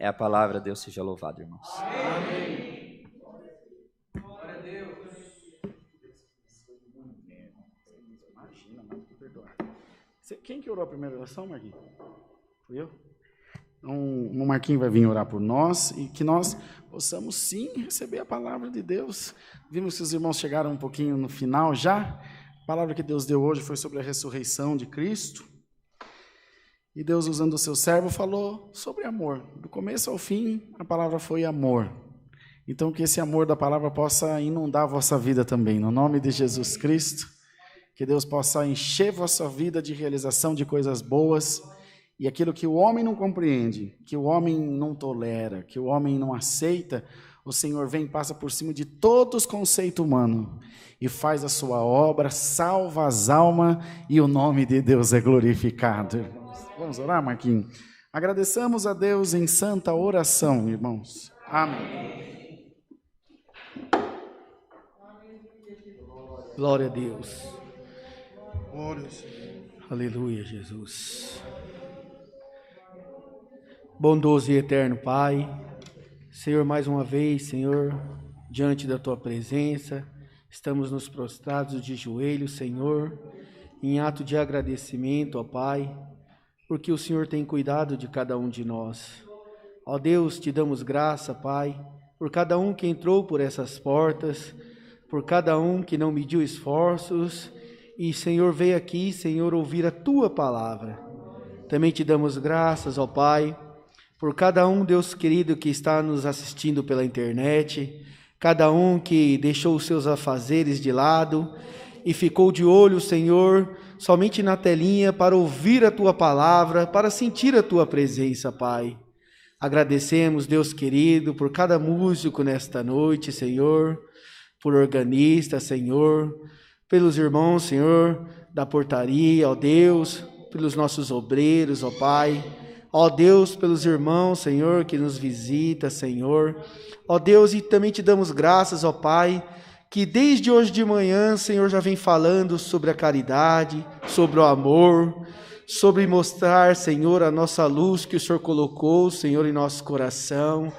É a palavra, Deus seja louvado, irmãos. Amém. Glória a Deus. Imagina, não te perdoar. Quem que orou a primeira oração, Marquinhos? Fui eu? Então, o Marquinhos vai vir orar por nós e que nós possamos sim receber a palavra de Deus. Vimos que os irmãos chegaram um pouquinho no final já. A palavra que Deus deu hoje foi sobre a ressurreição de Cristo. E Deus, usando o seu servo, falou sobre amor. Do começo ao fim, a palavra foi amor. Então, que esse amor da palavra possa inundar a vossa vida também. No nome de Jesus Cristo, que Deus possa encher vossa vida de realização de coisas boas. E aquilo que o homem não compreende, que o homem não tolera, que o homem não aceita, o Senhor vem e passa por cima de todos os conceitos humanos e faz a sua obra, salva as almas e o nome de Deus é glorificado. Vamos orar, Marquinhos? Agradeçamos a Deus em santa oração, irmãos. Amém. Glória a Deus. Glória ao Senhor. Aleluia, Jesus. Bondoso e eterno Pai, Senhor, mais uma vez, Senhor, diante da Tua presença, estamos nos prostrados de joelhos, Senhor, em ato de agradecimento, ó Pai, porque o Senhor tem cuidado de cada um de nós. Ó Deus, te damos graça, Pai, por cada um que entrou por essas portas, por cada um que não mediu esforços e, Senhor, veio aqui, Senhor, ouvir a Tua palavra. Também te damos graças, ó Pai, por cada um, Deus querido, que está nos assistindo pela internet, cada um que deixou os seus afazeres de lado e ficou de olho, Senhor, somente na telinha para ouvir a Tua palavra, para sentir a Tua presença, Pai. Agradecemos, Deus querido, por cada músico nesta noite, Senhor, por organista, Senhor, pelos irmãos, Senhor, da portaria, ó Deus, pelos nossos obreiros, ó Pai. Ó Deus, pelos irmãos, Senhor, que nos visita, Senhor. Ó Deus, e também te damos graças, ó Pai, que desde hoje de manhã, Senhor, já vem falando sobre a caridade, sobre o amor, sobre mostrar, Senhor, a nossa luz que o Senhor colocou, Senhor, em nosso coração.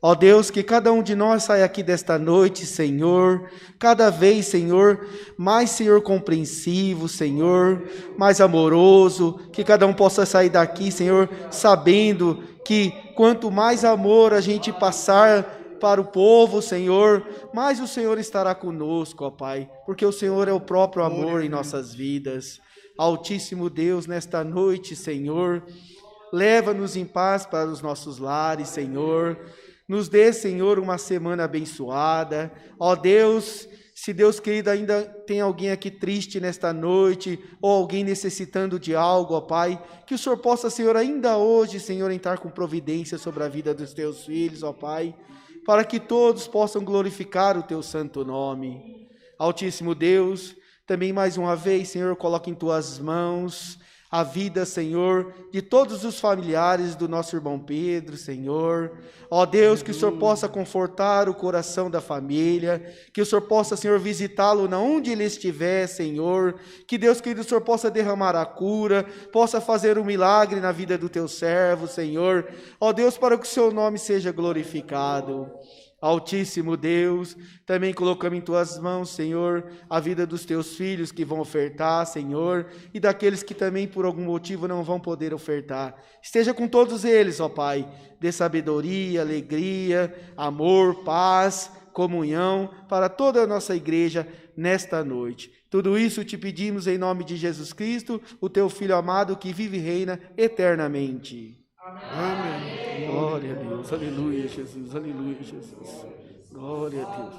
Ó Deus, que cada um de nós saia aqui desta noite, Senhor, cada vez, Senhor, mais, Senhor, compreensivo, Senhor, mais amoroso, que cada um possa sair daqui, Senhor, sabendo que quanto mais amor a gente passar para o povo, Senhor, mais o Senhor estará conosco, ó Pai, porque o Senhor é o próprio amor em nossas vidas. Altíssimo Deus, nesta noite, Senhor, leva-nos em paz para os nossos lares, Senhor. Nos dê, Senhor, uma semana abençoada. Ó Deus, Se Deus querido, ainda tem alguém aqui triste nesta noite, ou alguém necessitando de algo, ó Pai, que o Senhor possa, Senhor, ainda hoje, Senhor, entrar com providência sobre a vida dos teus filhos, ó Pai, para que todos possam glorificar o teu santo nome. Altíssimo Deus, também mais uma vez, Senhor, coloca em tuas mãos a vida, Senhor, de todos os familiares do nosso irmão Pedro, Senhor. Ó Deus, que o Senhor possa confortar o coração da família, que o Senhor possa, Senhor, visitá-lo na onde ele estiver, Senhor. Que Deus, querido, o Senhor possa derramar a cura, possa fazer um milagre na vida do teu servo, Senhor. Ó Deus, para que o seu nome seja glorificado. Altíssimo Deus, também colocamos em tuas mãos, Senhor, a vida dos teus filhos que vão ofertar, Senhor, e daqueles que também por algum motivo não vão poder ofertar. Esteja com todos eles, ó Pai, dê sabedoria, alegria, amor, paz, comunhão para toda a nossa igreja nesta noite. Tudo isso te pedimos em nome de Jesus Cristo, o teu Filho amado que vive e reina eternamente. Amém. Glória a Deus, aleluia, Jesus, aleluia, Jesus. Glória a Deus,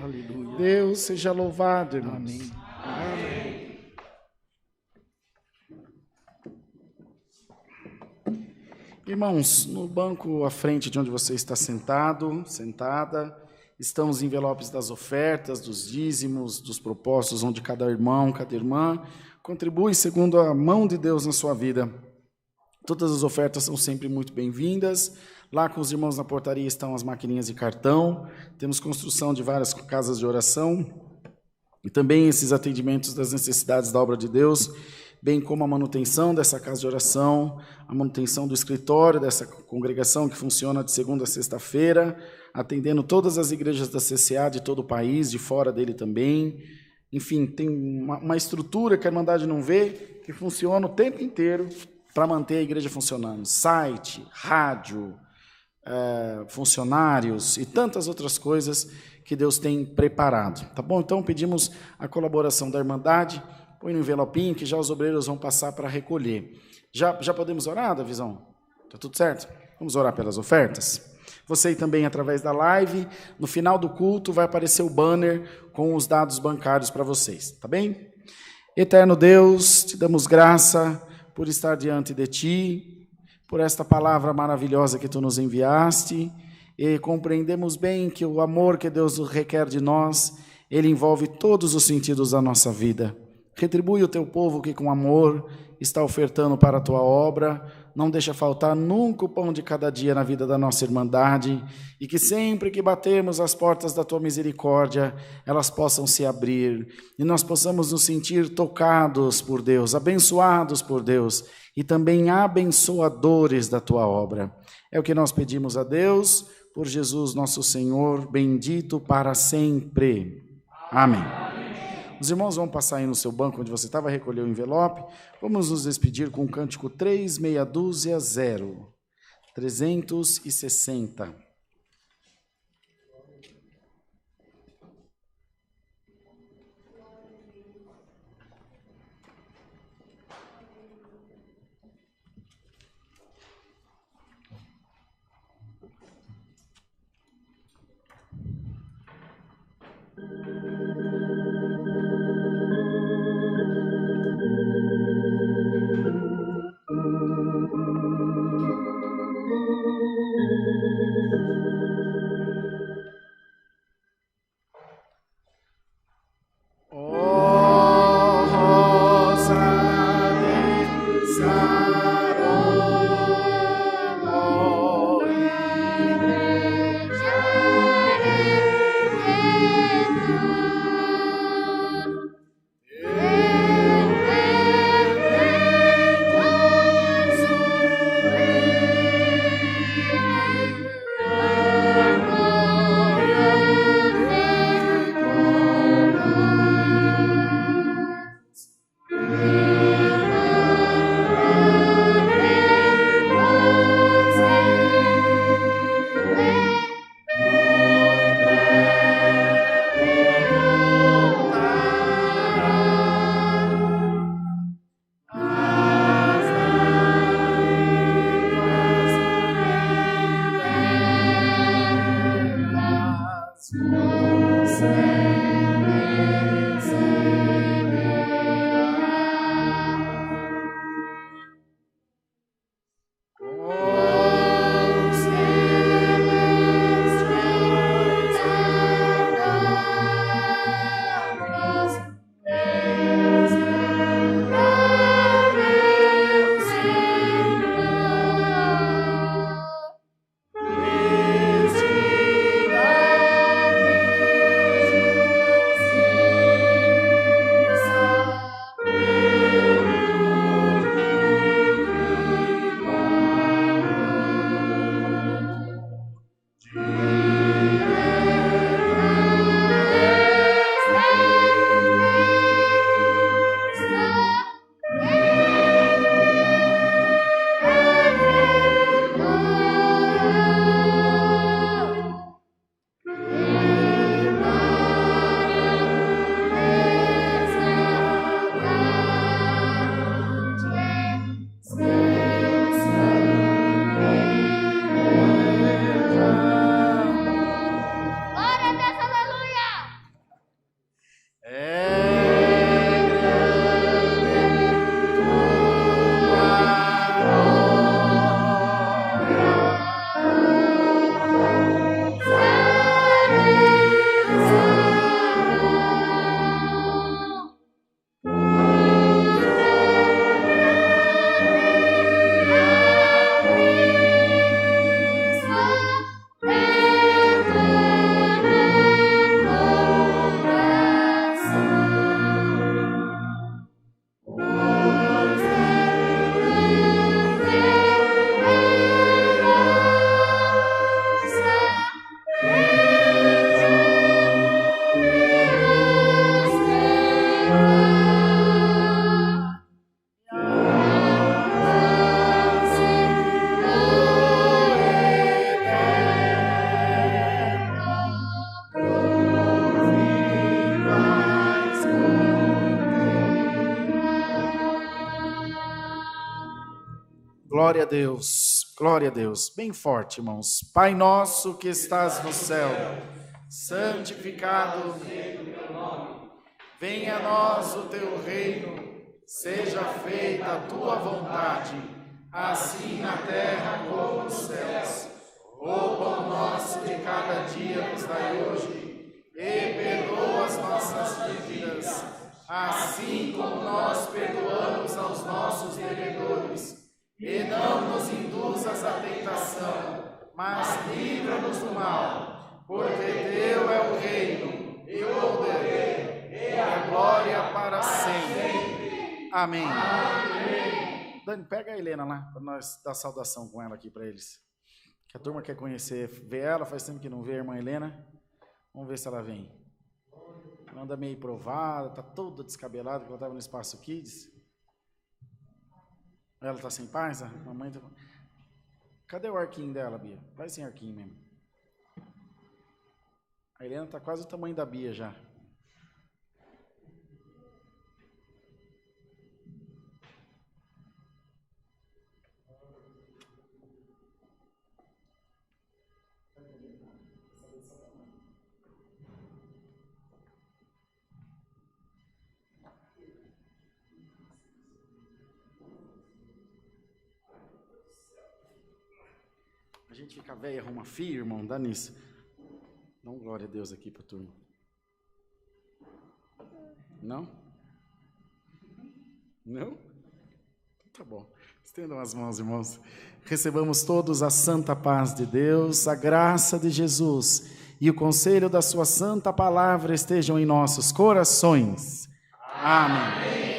aleluia. Deus seja louvado, irmãos. Amém. Amém. Irmãos, no banco à frente de onde você está sentado, sentada, estão os envelopes das ofertas, dos dízimos, dos propósitos, onde cada irmão, cada irmã contribui segundo a mão de Deus na sua vida. Todas as ofertas são sempre muito bem-vindas. Lá com os irmãos na portaria estão as maquininhas de cartão. Temos construção de várias casas de oração e também esses atendimentos das necessidades da obra de Deus, bem como a manutenção dessa casa de oração, a manutenção do escritório dessa congregação que funciona de segunda a sexta-feira, atendendo todas as igrejas da CCA de todo o país, de fora dele também. Enfim, tem uma estrutura que a Irmandade não vê, que funciona o tempo inteiro para manter a igreja funcionando. Site, rádio, funcionários e tantas outras coisas que Deus tem preparado. Tá bom? Então pedimos a colaboração da Irmandade. Põe no envelopinho que já os obreiros vão passar para recolher. Já podemos orar, Davizão? Tá tudo certo? Vamos orar pelas ofertas? Você aí também através da live. No final do culto vai aparecer o banner com os dados bancários para vocês. Tá bem? Eterno Deus, te damos graça por estar diante de Ti, por esta palavra maravilhosa que Tu nos enviaste, e compreendemos bem que o amor que Deus requer de nós, Ele envolve todos os sentidos da nossa vida. Retribui o Teu povo que com amor está ofertando para a Tua obra, não deixa faltar nunca o pão de cada dia na vida da nossa Irmandade, e que sempre que batemos as portas da Tua misericórdia, elas possam se abrir, e nós possamos nos sentir tocados por Deus, abençoados por Deus, e também abençoadores da Tua obra. É o que nós pedimos a Deus, por Jesus nosso Senhor, bendito para sempre. Amém. Os irmãos vão passar aí no seu banco onde você estava, recolher o envelope. Vamos nos despedir com o cântico 360. 360. Não sei. Glória a Deus, glória a Deus. Bem forte, irmãos. Pai nosso que estás no céu, santificado seja o teu nome. Venha a nós o teu reino, seja feita a tua vontade, assim na terra como nos céus. O pão nosso de cada dia nos dai hoje, e perdoa as nossas dívidas, assim como nós perdoamos aos nossos devedores. E não nos induzas à tentação, mas livra-nos do mal, porque teu é o reino, e o poder, e a glória para sempre. Amém. Dani, pega a Helena lá, para nós dar saudação com ela aqui para eles. Que a turma quer conhecer, ver ela, faz tempo que não vê a irmã Helena. Vamos ver se ela vem. Ela anda meio provada, está toda descabelada, porque ela estava no Espaço Kids. Ela está sem paz? A mamãe tá... Cadê o arquinho dela, Bia? Vai sem arquinho mesmo. A Helena está quase o tamanho da Bia já. A gente fica velho, arruma fio, irmão, dá nisso. Dá um glória a Deus aqui para a turma. Não? Não? Tá bom. Estendam as mãos, irmãos. Recebamos todos a santa paz de Deus, a graça de Jesus e o conselho da sua santa palavra estejam em nossos corações. Amém.